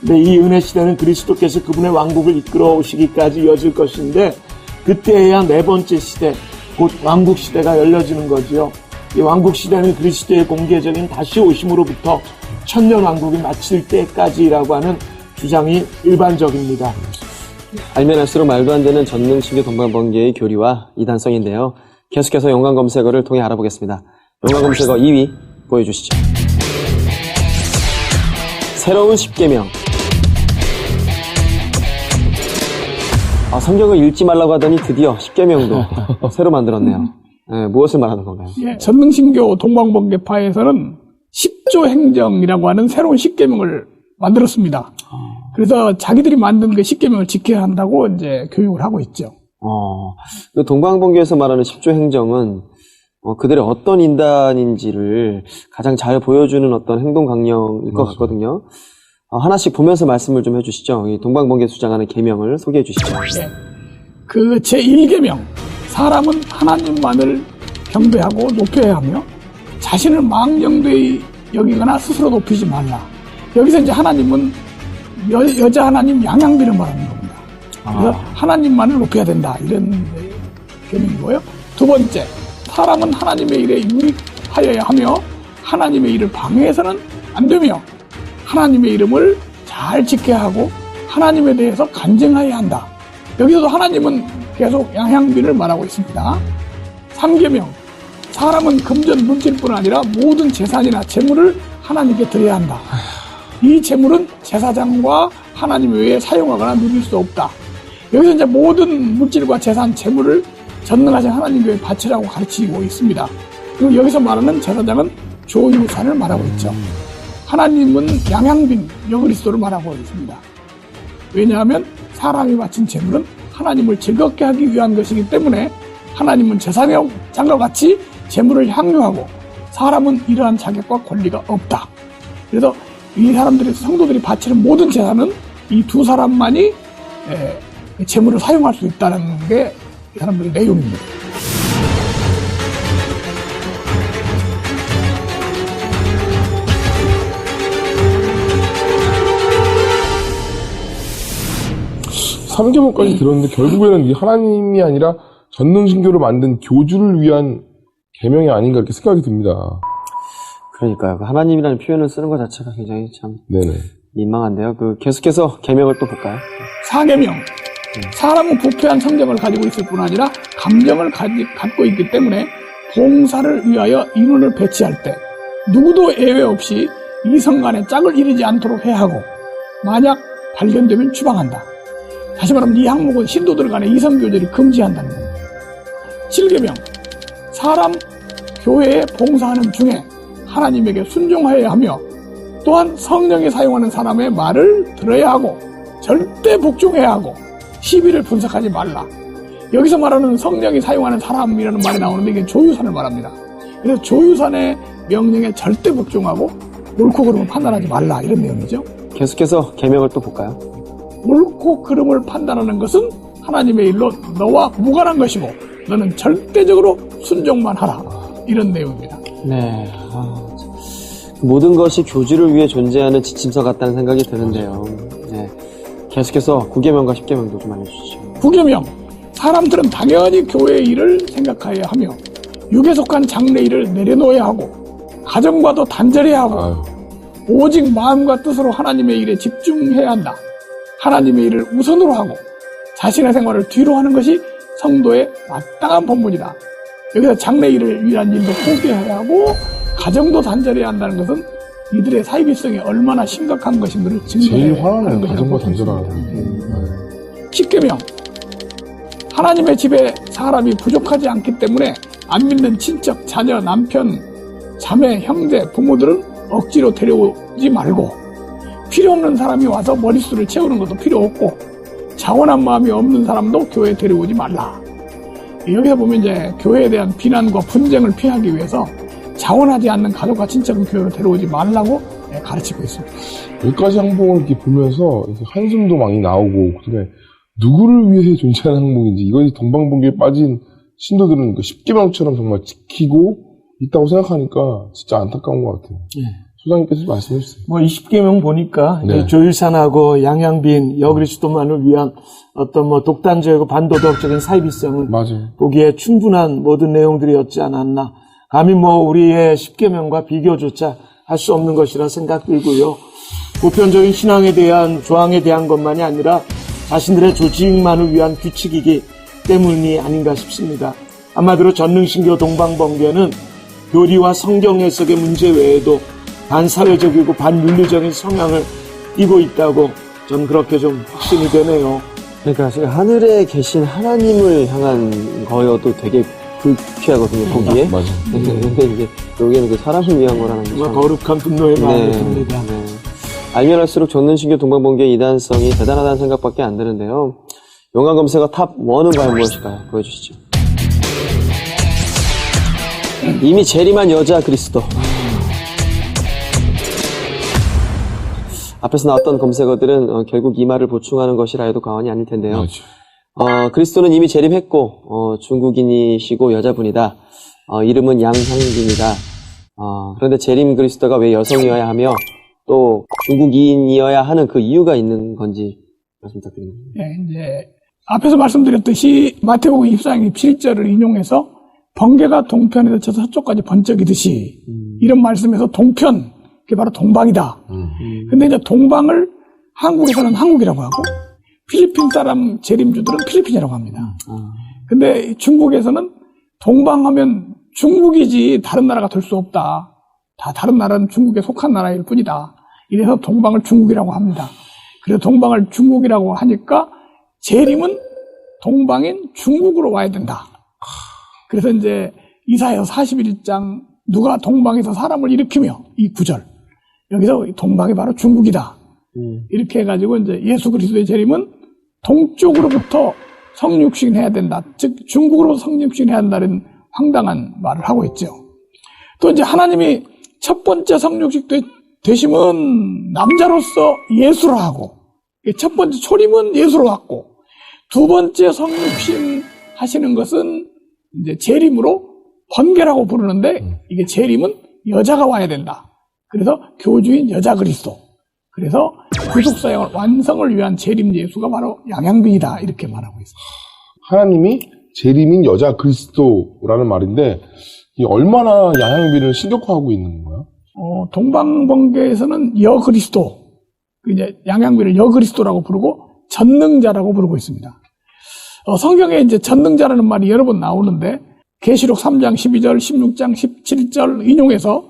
근데 이 은혜 시대는 그리스도께서 그분의 왕국을 이끌어 오시기까지 이어질 것인데 그때에야 네 번째 시대, 곧 왕국 시대가 열려지는 거지요. 이 왕국 시대는 그리스도의 공개적인 다시 오심으로부터 천년 왕국이 마칠 때까지라고 하는 주장이 일반적입니다. 알면 알수록 말도 안 되는 전능신교 동방번개의 교리와 이단성인데요. 계속해서 연관 검색어를 통해 알아보겠습니다. 연관 검색어 2위 보여주시죠. 새로운 십계명. 성경을 읽지 말라고 하더니 드디어 십계명도 새로 만들었네요. 네, 무엇을 말하는 건가요? 예, 전능신교 동방번개파에서는 10조 행정이라고 하는 새로운 십계명을 만들었습니다. 그래서 자기들이 만든 그 십계명을 지켜야 한다고 이제 교육을 하고 있죠. 그 동방번개에서 말하는 10조 행정은 그들의 어떤 인단인지를 가장 잘 보여주는 어떤 행동 강령일 것 같거든요. 하나씩 보면서 말씀을 좀 해주시죠. 이 동방번개 주장하는 계명을 소개해 주시죠. 네. 그 제1계명, 사람은 하나님만을 경배하고 높여야 하며 자신을 망령되이 여기거나 스스로 높이지 말라. 여기서 이제 하나님은 여자 하나님 양양비를 말하는 겁니다. 그래서 하나님만을 높여야 된다. 이런 계명이고요. 두 번째, 사람은 하나님의 일에 유익하여야 하며 하나님의 일을 방해해서는 안 되며 하나님의 이름을 잘 지켜야 하고 하나님에 대해서 간증해야 한다. 여기서도 하나님은 계속 양향빈을 말하고 있습니다. 3계명, 사람은 금전 물질뿐 아니라 모든 재산이나 재물을 하나님께 드려야 한다. 이 재물은 제사장과 하나님 외에 사용하거나 누릴 수 없다. 여기서 이제 모든 물질과 재산, 재물을 전능하신 하나님 외에 바치라고 가르치고 있습니다. 그리고 여기서 말하는 제사장은 조유산을 말하고 있죠. 하나님은 양향빈, 여그리스도를 말하고 있습니다. 왜냐하면 사람이 바친 재물은 하나님을 즐겁게 하기 위한 것이기 때문에 하나님은 제사장과 같이 재물을 향유하고 사람은 이러한 자격과 권리가 없다. 그래서 이 사람들이, 성도들이 바치는 모든 재산은 이 두 사람만이 재물을 사용할 수 있다는 게 이 사람들의 내용입니다. 삼계명까지 들었는데 결국에는 이 하나님이 아니라 전능신교를 만든 교주를 위한 계명이 아닌가 이렇게 생각이 듭니다. 그러니까요. 그 하나님이라는 표현을 쓰는 것 자체가 굉장히 참 네네. 민망한데요. 계속해서 계명을 또 볼까요? 4계명, 사람은 부패한 성경을 가지고 있을 뿐 아니라 감정을 갖고 있기 때문에 봉사를 위하여 인원을 배치할 때 누구도 예외 없이 이성 간에 짝을 이루지 않도록 해야 하고 만약 발견되면 추방한다. 다시 말하면 이 항목은 신도들 간의 이성교제를 금지한다는 겁니다. 7계명, 사람 교회에 봉사하는 중에 하나님에게 순종하여야 하며 또한 성령이 사용하는 사람의 말을 들어야 하고 절대 복종해야 하고 시비를 분석하지 말라. 여기서 말하는 성령이 사용하는 사람이라는 말이 나오는데 이게 조유산을 말합니다. 그래서 조유산의 명령에 절대 복종하고 옳고 그름을 판단하지 말라 이런 내용이죠. 계속해서 계명을 또 볼까요? 옳고 그름을 판단하는 것은 하나님의 일로 너와 무관한 것이고 너는 절대적으로 순종만 하라. 이런 내용입니다. 네. 모든 것이 교주를 위해 존재하는 지침서 같다는 생각이 드는데요. 네. 계속해서 9계명과 10계명도 좀 알려주시죠. 9계명, 사람들은 당연히 교회의 일을 생각해야 하며 육에 속한 장래 일을 내려놓아야 하고 가정과도 단절해야 하고 오직 마음과 뜻으로 하나님의 일에 집중해야 한다. 하나님의 일을 우선으로 하고 자신의 생활을 뒤로 하는 것이 성도의 마땅한 본분이다. 여기서 장래 일을 위한 일도 포기해야 하고 가정도 단절해야 한다는 것은 이들의 사이비성이 얼마나 심각한 것인가를 제일 증거하는 화나는 것이라고 가정과 볼 수 있습니다. 단절하는 10계명, 하나님의 집에 사람이 부족하지 않기 때문에 안 믿는 친척, 자녀, 남편, 자매, 형제, 부모들은 억지로 데려오지 말고 필요 없는 사람이 와서 머릿수를 채우는 것도 필요 없고 자원한 마음이 없는 사람도 교회에 데려오지 말라. 여기서 보면 이제 교회에 대한 비난과 분쟁을 피하기 위해서 자원하지 않는 가족과 친척은 교회로 데려오지 말라고 가르치고 있습니다. 여기까지 항목을 이렇게 보면서 한숨도 많이 나오고 그다음에 누구를 위해 존재하는 항목인지 이것이 동방번개에 빠진 신도들은 그 10계명처럼 정말 지키고 있다고 생각하니까 진짜 안타까운 것 같아요. 소장님께서 말씀해 주세요. 뭐 20계명 보니까 네. 조유산하고 양향빈, 여그리스도만을 위한 어떤 뭐 독단적이고 반도덕적인 사이비성을 맞아요. 보기에 충분한 모든 내용들이었지 않았나. 감히 뭐 우리의 10계명과 비교조차 할 수 없는 것이라 생각 들고요. 보편적인 신앙에 대한 조항에 대한 것만이 아니라 자신들의 조직만을 위한 규칙이기 때문이 아닌가 싶습니다. 한마디로 전능신교 동방번개는 교리와 성경 해석의 문제 외에도 반사회적이고 반윤리적인 성향을 띠고 있다고 전 그렇게 좀 확신이 되네요. 그러니까 지금 하늘에 계신 하나님을 향한 거여도 되게 불쾌하거든요, 보기에. 맞아요. 근데 이제 여기는 그 사람을 위한 거라는 게 정말 참. 거룩한 분노의 마음이 듭니다. 네. 알면 할수록 전능신교 동방번개의 이단성이 대단하다는 생각밖에 안 드는데요. 용한 검색어 탑 1은 과연 무엇일까요? 보여주시죠. 이미 재림한 여자 그리스도. 앞에서 나왔던 검색어들은 결국 이 말을 보충하는 것이라 해도 과언이 아닐 텐데요. 맞아요. 그리스도는 이미 재림했고 중국인이시고 여자분이다. 이름은 양향빈이다. 그런데 재림 그리스도가 왜 여성이어야 하며 또 중국인이어야 하는 그 이유가 있는 건지 말씀 부탁드립니다. 예, 이제 앞에서 말씀드렸듯이 마태복음 24장 27절을 인용해서 번개가 동편에서 쳐서 서쪽까지 번쩍이듯이 이런 말씀에서 동편, 그게 바로 동방이다. 근데 이제 동방을 한국에서는 한국이라고 하고 필리핀 사람 재림주들은 필리핀이라고 합니다. 근데 중국에서는 동방하면 중국이지 다른 나라가 될 수 없다. 다 다른 나라는 중국에 속한 나라일 뿐이다. 이래서 동방을 중국이라고 합니다. 그래서 동방을 중국이라고 하니까 재림은 동방인 중국으로 와야 된다. 그래서 이제 이사야 41장 누가 동방에서 사람을 일으키며 이 구절 여기서 동방이 바로 중국이다. 이렇게 해가지고 이제 예수 그리스도의 재림은 동쪽으로부터 성육신해야 된다. 즉 중국으로 성육신해야 한다는 황당한 말을 하고 있죠. 또 이제 하나님이 첫 번째 성육신 되심은 남자로서 예수로 하고 첫 번째 초림은 예수로 왔고 두 번째 성육신 하시는 것은 이제 재림으로 번개라고 부르는데 이게 재림은 여자가 와야 된다. 그래서 교주인 여자 그리스도. 그래서 구속사역을 완성을 위한 재림 예수가 바로 양양빈이다. 이렇게 말하고 있습니다. 하나님이 재림인 여자 그리스도라는 말인데 이 얼마나 양양빈을 신격화하고 있는 거야? 동방번개에서는 여그리스도, 이제 양양빈을 여그리스도라고 부르고 전능자라고 부르고 있습니다. 성경에 이제 전능자라는 말이 여러 번 나오는데 계시록 3장 12절, 16장 17절 인용해서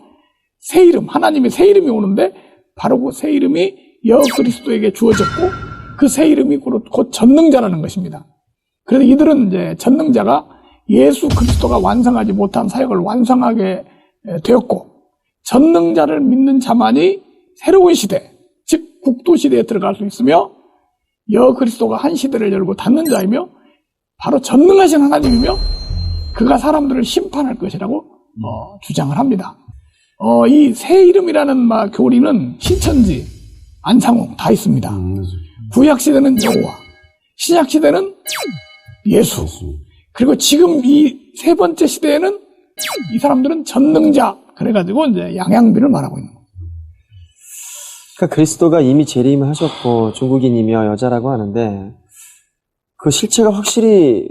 새 이름, 하나님의 새 이름이 오는데 바로 그 새 이름이 여그리스도에게 주어졌고 그 새 이름이 곧 전능자라는 것입니다. 그래서 이들은 이제 전능자가 예수 그리스도가 완성하지 못한 사역을 완성하게 되었고 전능자를 믿는 자만이 새로운 시대, 즉 국도시대에 들어갈 수 있으며 여그리스도가 한 시대를 열고 닫는 자이며 바로 전능하신 하나님이며 그가 사람들을 심판할 것이라고 주장을 합니다. 이 새 이름이라는 교리는 신천지, 안상홍 다 있습니다. 구약시대는 여호와, 신약시대는 예수. 그리고 지금 이 세 번째 시대에는 이 사람들은 전능자, 그래가지고 이제 양양빈을 말하고 있는 거예요. 그러니까 그리스도가 이미 재림을 하셨고 중국인이며 여자라고 하는데 그 실체가 확실히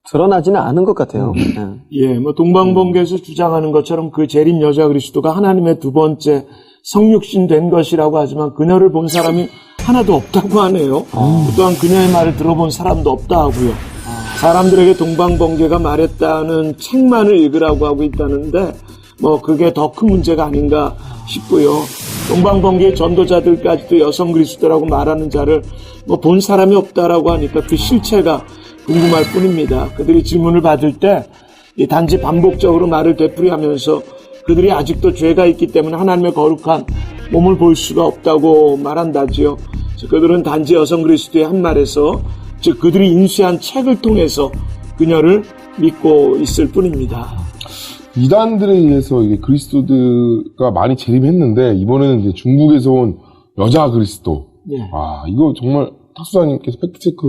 드러나지는 않은 것 같아요. 예, 동방번개에서 주장하는 것처럼 그 재림 여자 그리스도가 하나님의 두 번째 성육신 된 것이라고 하지만 그녀를 본 사람이 하나도 없다고 하네요. 또한 그녀의 말을 들어본 사람도 없다 하고요. 사람들에게 동방번개가 말했다는 책만을 읽으라고 하고 있다는데 그게 더 큰 문제가 아닌가 싶고요. 동방번개의 전도자들까지도 여성 그리스도라고 말하는 자를 본 사람이 없다라고 하니까 그 실체가 궁금할 뿐입니다. 그들이 질문을 받을 때 단지 반복적으로 말을 되풀이하면서 그들이 아직도 죄가 있기 때문에 하나님의 거룩한 몸을 볼 수가 없다고 말한다지요. 그들은 단지 여성 그리스도의 한 말에서 즉 그들이 인수한 책을 통해서 그녀를 믿고 있을 뿐입니다. 이단들에 의해서 이게 그리스도가 많이 재림했는데 이번에는 이제 중국에서 온 여자 그리스도. 예. 이거 정말 탁수사님께서 팩트체크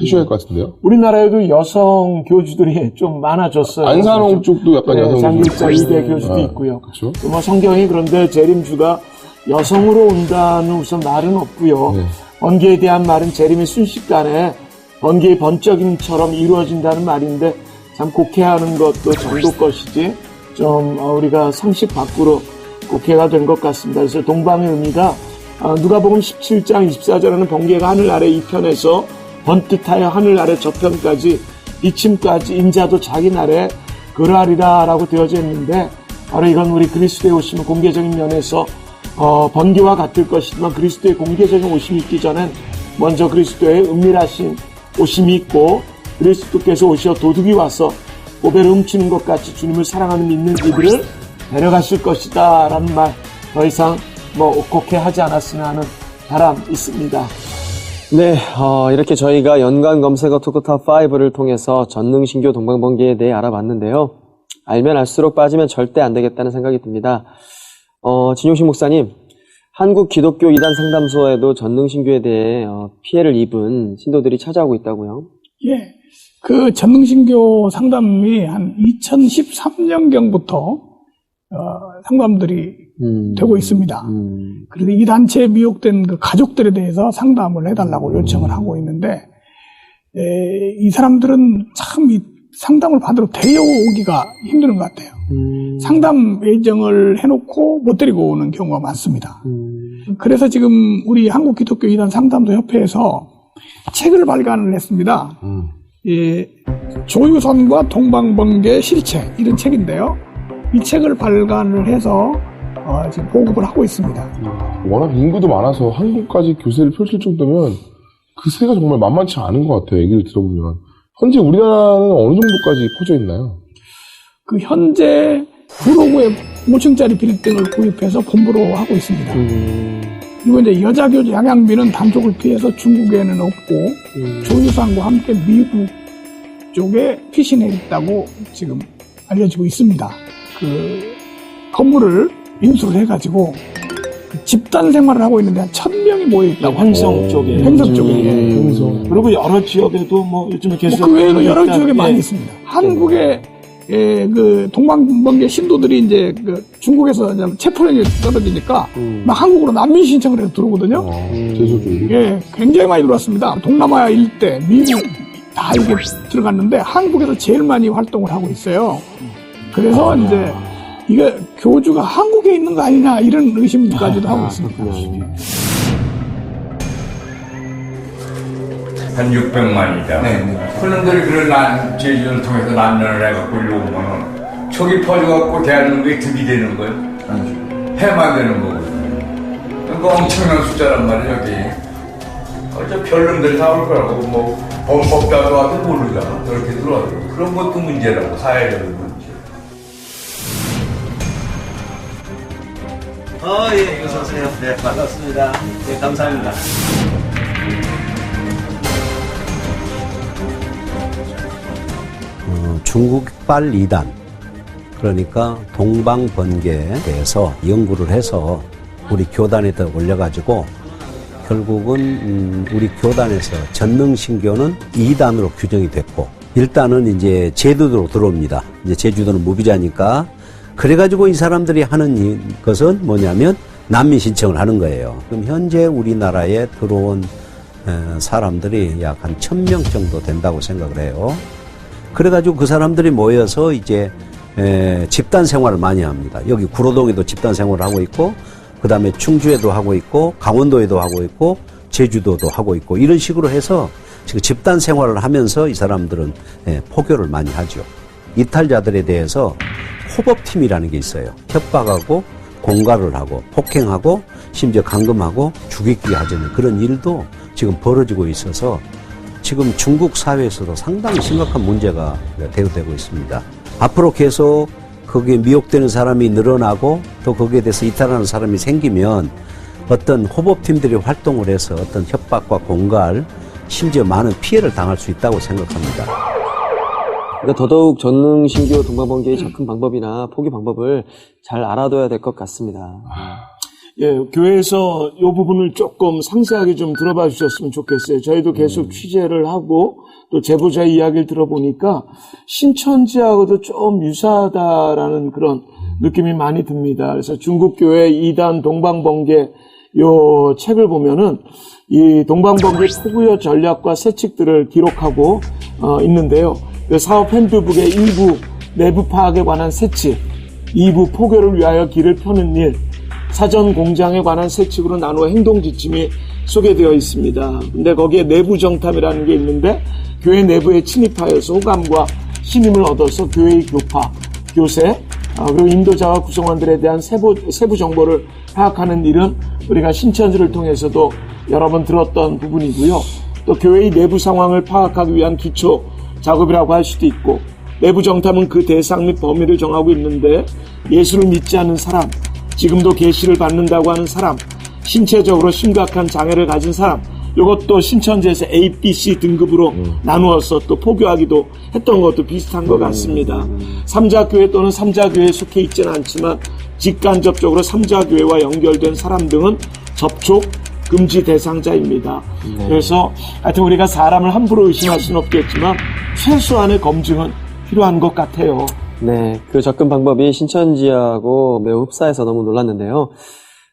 해주셔야 할 것 같은데요? 우리나라에도 여성 교주들이 좀 많아졌어요. 안산홍 쪽도 약간 여성 장길자 이대 교주도 있고요. 그렇죠. 또 성경이 그런데 재림주가 여성으로 온다는 우선 말은 없고요. 네. 번개에 대한 말은 재림이 순식간에 번개의 번쩍임처럼 이루어진다는 말인데 참 곡해하는 것도 정도 것이지 좀 우리가 상식 밖으로 곡해가 된 것 같습니다. 그래서 동방의 의미가 누가복음 17장 24절에는 번개가 하늘 아래 이편에서 번뜻하여 하늘 아래 저편까지 이침까지 인자도 자기 날에 그러하리라 라고 되어져 있는데 바로 이건 우리 그리스도의 오심은 공개적인 면에서 번개와 같을 것이지만 그리스도의 공개적인 오심이 있기 전엔 먼저 그리스도의 은밀하신 오심이 있고 그리스도께서 오셔 도둑이 와서 고배를 훔치는 것 같이 주님을 사랑하는 믿는 이들을 데려가실 것이다 라는 말 더 이상 곡해하지 않았으면 하는 바람 있습니다. 네, 이렇게 저희가 연관 검색어 토크탑5를 통해서 전능신교 동방번개에 대해 알아봤는데요. 알면 알수록 빠지면 절대 안 되겠다는 생각이 듭니다. 진용식 목사님, 한국 기독교 이단 상담소에도 전능신교에 대해 피해를 입은 신도들이 찾아오고 있다고요? 예. 그 전능신교 상담이 한 2013년경부터 상담들이 되고 있습니다. 그래서 이 단체에 미혹된 그 가족들에 대해서 상담을 해달라고 요청을 하고 있는데, 이 사람들은 참 이 상담을 받으러 데려오기가 힘든 것 같아요. 상담 예정을 해놓고 못 데리고 오는 경우가 많습니다. 그래서 지금 우리 한국기독교이단 상담소 협회에서 책을 발간을 했습니다. 조유선과 동방번개 실체 이런 책인데요. 이 책을 발간을 해서 지금 보급을 하고 있습니다. 워낙 인구도 많아서 한국까지 교세를 펼칠 정도면 그 세가 정말 만만치 않은 것 같아요. 얘기를 들어보면. 현재 우리나라는 어느 정도까지 퍼져 있나요? 그 현재 구로구에 5층짜리 빌딩을 구입해서 본부로 하고 있습니다. 그리고 이제 여자 교주 양양빈은 단속을 피해서 중국에는 없고 조유산과 함께 미국 쪽에 피신해 있다고 지금 알려지고 있습니다. 그 건물을 인수를 해가지고 그 집단 생활을 하고 있는데 한 1000명이 모여 있다고. 횡성 쪽에. 횡성 쪽에. 그리고 여러 지역에도 뭐 요즘에 계속. 그 외에도 여러 지역에 많이 있습니다. 한국의 그 동방번개 신도들이 이제 그 중국에서 체포령이 떨어지니까 막 한국으로 난민 신청을 해서 들어오거든요. 제주도. 예, 굉장히 많이 들어왔습니다. 동남아 일대, 미국 다 이게 들어갔는데 한국에서 제일 많이 활동을 하고 있어요. 그래서 이제 이게 교주가 한국에 있는 거 아니냐 이런 의심까지도 하고 있습니다. 한 600만이다. 그런들이 그런 제주를 통해서 난전을 해갖고 일로 오면은 촉이 퍼져갖고 대한민국에 득이 되는 거예요. 해만 되는 거거든요. 그러니까 엄청난 숫자란 말이에요, 여기. 어차피 별놈들이 다 올 거라고, 뭐, 범법자도 와도 모르잖아. 그렇게 들어와도. 그런 것도 문제라고, 사회적인 문제. 예, 어서오세요. 네, 반갑습니다. 네, 감사합니다. 중국발 이단, 그러니까 동방번개에 대해서 연구를 해서 우리 교단에다 올려가지고 결국은 우리 교단에서 전능신교는 2단으로 규정이 됐고, 일단은 이제 제주도로 들어옵니다. 이제 제주도는 무비자니까. 그래가지고 이 사람들이 하는 것은 뭐냐면 난민 신청을 하는 거예요. 그럼 현재 우리나라에 들어온 사람들이 약 한 1000명 정도 된다고 생각을 해요. 그래가지고 그 사람들이 모여서 이제 집단 생활을 많이 합니다. 여기 구로동에도 집단 생활을 하고 있고, 그 다음에 충주에도 하고 있고, 강원도에도 하고 있고, 제주도도 하고 있고, 이런 식으로 해서 지금 집단 생활을 하면서 이 사람들은 포교를 많이 하죠. 이탈자들에 대해서 호법팀이라는 게 있어요. 협박하고 공갈을 하고 폭행하고 심지어 감금하고 죽이기 하자는 그런 일도 지금 벌어지고 있어서 지금 중국 사회에서도 상당히 심각한 문제가 대두되고 있습니다. 앞으로 계속 거기에 미혹되는 사람이 늘어나고 또 거기에 대해서 이탈하는 사람이 생기면 어떤 호법팀들이 활동을 해서 어떤 협박과 공갈, 심지어 많은 피해를 당할 수 있다고 생각합니다. 그러니까 더더욱 전능신교 동방번개의 접근 방법이나 포기 방법을 잘 알아둬야 될 것 같습니다. 예, 교회에서 이 부분을 조금 상세하게 좀 들어봐 주셨으면 좋겠어요. 저희도 계속 취재를 하고 또 제보자 이야기를 들어보니까 신천지하고도 좀 유사하다라는 그런 느낌이 많이 듭니다. 그래서 중국교회 2단 동방번개 요 책을 보면은 이 동방번개 포구여 전략과 세칙들을 기록하고 있는데요. 그 사업 핸드북의 일부 내부 파악에 관한 세칙, 2부 포교를 위하여 길을 펴는 일, 사전 공장에 관한 세칙으로 나누어 행동 지침이 소개되어 있습니다. 근데 거기에 내부 정탐이라는 게 있는데 교회 내부에 침입하여서 호감과 신임을 얻어서 교회의 교파, 교세, 그리고 인도자와 구성원들에 대한 세부 정보를 파악하는 일은 우리가 신천지를 통해서도 여러 번 들었던 부분이고요. 또 교회의 내부 상황을 파악하기 위한 기초 작업이라고 할 수도 있고, 내부 정탐은 그 대상 및 범위를 정하고 있는데 예수를 믿지 않는 사람, 지금도 계시를 받는다고 하는 사람, 신체적으로 심각한 장애를 가진 사람, 이것도 신천지에서 A, B, C 등급으로 나누어서 또 포교하기도 했던 것도 비슷한 것 같습니다. 삼자교회 또는 삼자교회에 속해 있지는 않지만 직간접적으로 삼자교회와 연결된 사람 등은 접촉 금지 대상자입니다. 그래서 하여튼 우리가 사람을 함부로 의심할 수는 없겠지만 최소한의 검증은 필요한 것 같아요. 네, 그 접근 방법이 신천지하고 매우 흡사해서 너무 놀랐는데요.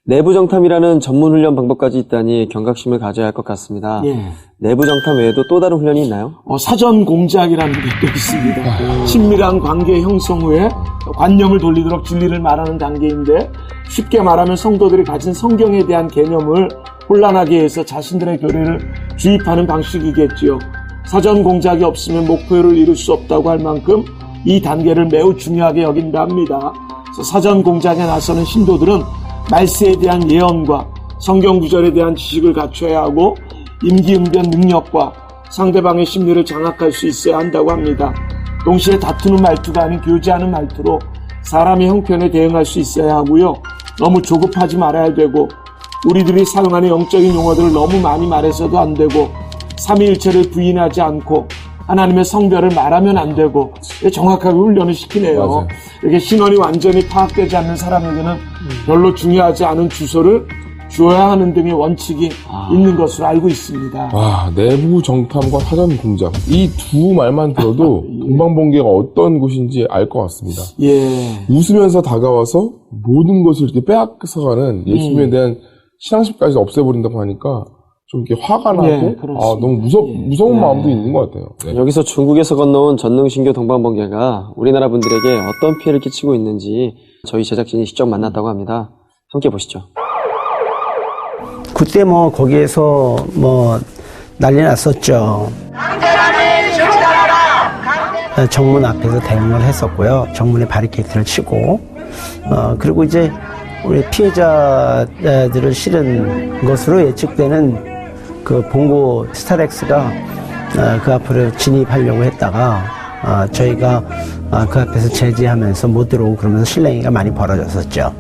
내부 정탐이라는 전문 훈련 방법까지 있다니 경각심을 가져야 할 것 같습니다. 예. 내부 정탐 외에도 또 다른 훈련이 있나요? 사전 공작이라는 게 또 있습니다. 친밀한 관계 형성 후에 관념을 돌리도록 진리를 말하는 단계인데 쉽게 말하면 성도들이 가진 성경에 대한 개념을 혼란하게 해서 자신들의 교리를 주입하는 방식이겠지요. 사전 공작이 없으면 목표를 이룰 수 없다고 할 만큼 이 단계를 매우 중요하게 여긴다 합니다. 그래서 사전 공작에 나서는 신도들은 말세에 대한 예언과 성경 구절에 대한 지식을 갖춰야 하고 임기응변 능력과 상대방의 심리를 장악할 수 있어야 한다고 합니다. 동시에 다투는 말투가 아닌 교제하는 말투로 사람의 형편에 대응할 수 있어야 하고요. 너무 조급하지 말아야 되고 우리들이 사용하는 영적인 용어들을 너무 많이 말해서도 안 되고 삼위일체를 부인하지 않고 하나님의 성별을 말하면 안 되고 정확하게 훈련을 시키네요. 맞아요. 이렇게 신원이 완전히 파악되지 않는 사람에게는 별로 중요하지 않은 주소를 주어야 하는 등의 원칙이 있는 것으로 알고 있습니다. 내부 정탐과 사전 공작. 이 두 말만 들어도 동방번개가 어떤 곳인지 알 것 같습니다. 예. 웃으면서 다가와서 모든 것을 이렇게 빼앗아가는 예수님에 대한 신앙심까지 없애버린다고 하니까 좀 이렇게 화가 나고, 예, 너무 무서운 마음도 있는 것 같아요. 네. 여기서 중국에서 건너온 전능신교 동방번개가 우리나라 분들에게 어떤 피해를 끼치고 있는지 저희 제작진이 직접 만났다고 합니다. 함께 보시죠. 그때 거기에서 난리 났었죠. 정문 앞에서 대응을 했었고요. 정문에 바리케이트를 치고, 그리고 이제 우리 피해자들을 실은 것으로 예측되는 그 봉고 스타렉스가 그 앞으로 진입하려고 했다가 저희가 그 앞에서 제지하면서 못 들어오고 그러면서 실랭이가 많이 벌어졌었죠.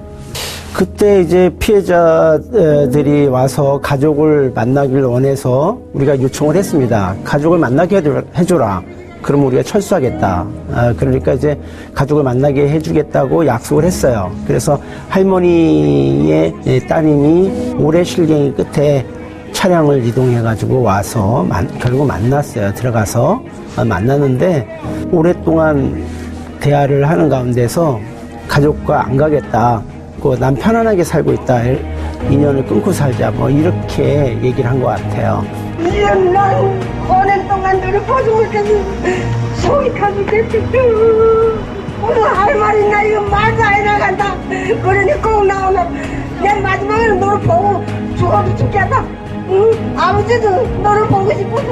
그때 이제 피해자들이 와서 가족을 만나길 원해서 우리가 요청을 했습니다. 가족을 만나게 해줘라. 그러면 우리가 철수하겠다. 그러니까 이제 가족을 만나게 해주겠다고 약속을 했어요. 그래서 할머니의 따님이 오래 실갱이 끝에 차량을 이동해가지고 와서 결국 만났어요. 들어가서 만났는데 오랫동안 대화를 하는 가운데서 가족과 안 가겠다. 난 편안하게 살고 있다. 인연을 끊고 살자. 이렇게 얘기를 한 것 같아요. 이런 난 오랜 동안 너를 보지 못해서 속이 타죽겠어. 오늘 할 말이 나 이거 말도 안 나간다. 그러니 꼭 나오면 내 마지막에 너를 보고 죽어도 죽겠다. 응? 아버지도 너를 보고 싶어서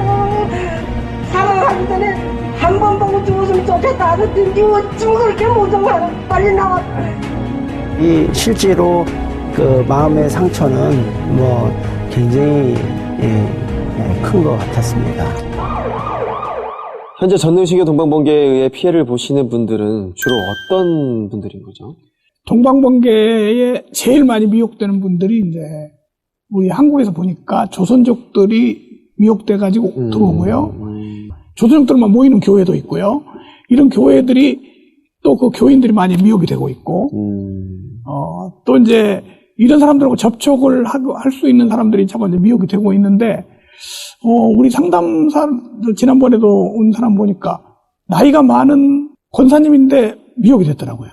사망하기 전에 한 번 보고 죽었으면 좋겠다 하던데 니 지금 그렇게 못정하나 빨리 나와. 실제로 그 마음의 상처는 굉장히 큰 것 같았습니다. 현재 전능신교 동방번개에 의해 피해를 보시는 분들은 주로 어떤 분들인 거죠? 동방번개에 제일 많이 미혹되는 분들이 이제 우리 한국에서 보니까 조선족들이 미혹돼가지고 들어오고요. 조선족들만 모이는 교회도 있고요. 이런 교회들이 또 그 교인들이 많이 미혹이 되고 있고, 또 이제 이런 사람들하고 접촉을 할 수 있는 사람들이 자꾸 이제 미혹이 되고 있는데, 우리 상담사, 지난번에도 온 사람 보니까 나이가 많은 권사님인데 미혹이 됐더라고요.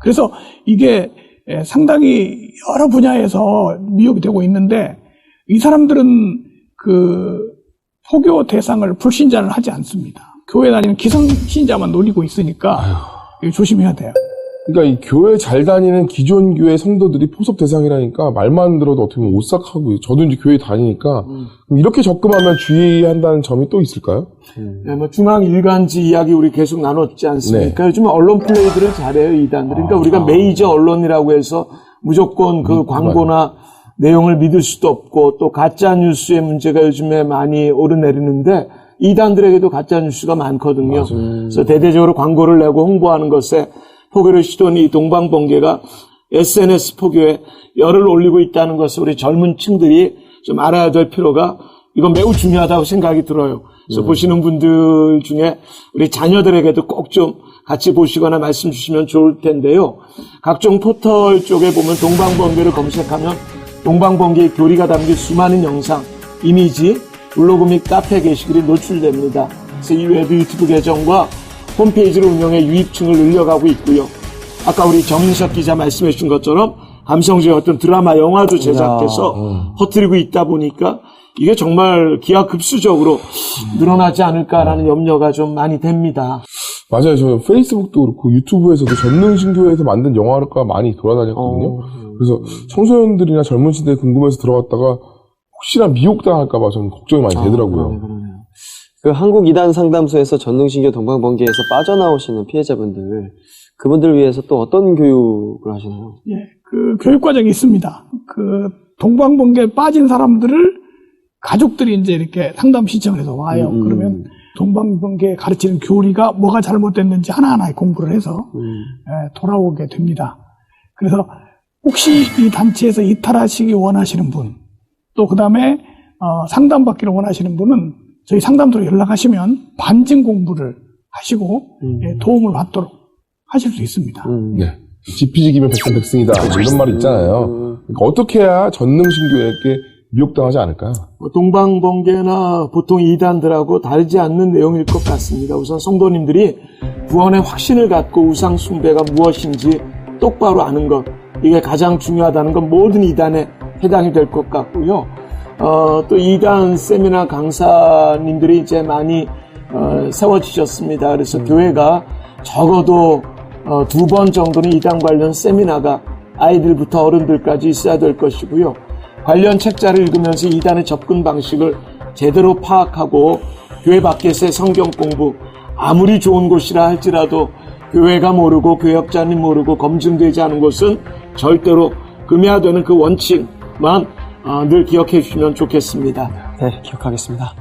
그래서 이게 상당히 여러 분야에서 미혹이 되고 있는데, 이 사람들은 그 포교 대상을 불신자를 하지 않습니다. 교회 다니는 기성신자만 노리고 있으니까 조심해야 돼요. 그러니까 이 교회 잘 다니는 기존 교회 성도들이 포섭 대상이라니까 말만 들어도 어떻게 보면 오싹하고, 저도 이제 교회 다니니까 이렇게 접근하면 주의한다는 점이 또 있을까요? 네, 중앙 일간지 이야기 우리 계속 나눴지 않습니까? 네. 요즘 언론 플레이들을 잘해요, 이단들. 그러니까 우리가 메이저 언론이라고 해서 무조건 그 광고나 내용을 믿을 수도 없고, 또 가짜 뉴스의 문제가 요즘에 많이 오르내리는데 이단들에게도 가짜 뉴스가 많거든요. 그래서 대대적으로 광고를 내고 홍보하는 것에 포교를 시도한 이 동방번개가 SNS 포교에 열을 올리고 있다는 것을 우리 젊은 층들이 좀 알아야 될 필요가, 이건 매우 중요하다고 생각이 들어요. 그래서 보시는 분들 중에 우리 자녀들에게도 꼭 좀 같이 보시거나 말씀 주시면 좋을 텐데요. 각종 포털 쪽에 보면 동방번개를 검색하면 동방번개의 교리가 담긴 수많은 영상, 이미지, 블로그 및 카페 게시글이 노출됩니다. 그래서 이 웹 유튜브 계정과 홈페이지를 운영해 유입층을 늘려가고 있고요. 아까 우리 정인석 기자 말씀해 주신 것처럼 감성적인 어떤 드라마, 영화도 제작해서 퍼뜨리고 있다 보니까 이게 정말 기하급수적으로 늘어나지 않을까라는 염려가 좀 많이 됩니다. 맞아요. 저 페이스북도 그렇고 유튜브에서도 전능신교회에서 만든 영화가 많이 돌아다녔거든요. 그래서 청소년들이나 젊은 시대에 궁금해서 들어갔다가 혹시나 미혹당할까봐 좀 걱정이 많이 되더라고요. 그 한국 이단 상담소에서 전능신교 동방번개에서 빠져나오시는 피해자분들, 그분들을 위해서 또 어떤 교육을 하시나요? 예, 그 교육 과정이 있습니다. 그 동방번개에 빠진 사람들을 가족들이 이제 이렇게 상담 신청을 해서 와요. 그러면 동방번개에 가르치는 교리가 뭐가 잘못됐는지 하나하나 공부를 해서 돌아오게 됩니다. 그래서 혹시 이 단체에서 이탈하시기 원하시는 분, 또 그 다음에 상담받기를 원하시는 분은 저희 상담소로 연락하시면 반증 공부를 하시고 도움을 받도록 하실 수 있습니다. 네. 지피지기면 백전백승이다. 이런 말이 있잖아요. 그러니까 어떻게 해야 전능신교에게 미혹당하지 않을까요? 동방번개나 보통 이단들하고 다르지 않는 내용일 것 같습니다. 우선 성도님들이 구원의 확신을 갖고 우상 숭배가 무엇인지 똑바로 아는 것, 이게 가장 중요하다는 건 모든 이단에 해당이 될 것 같고요. 또 이단 세미나 강사님들이 이제 많이 세워지셨습니다. 그래서 교회가 적어도 2번 정도는 이단 관련 세미나가 아이들부터 어른들까지 있어야 될 것이고요. 관련 책자를 읽으면서 이단의 접근 방식을 제대로 파악하고 교회 밖에서의 성경 공부, 아무리 좋은 곳이라 할지라도 교회가 모르고 교역자님 모르고 검증되지 않은 것은 절대로 금해야 되는 그 원칙만 늘 기억해 주시면 좋겠습니다. 네, 기억하겠습니다.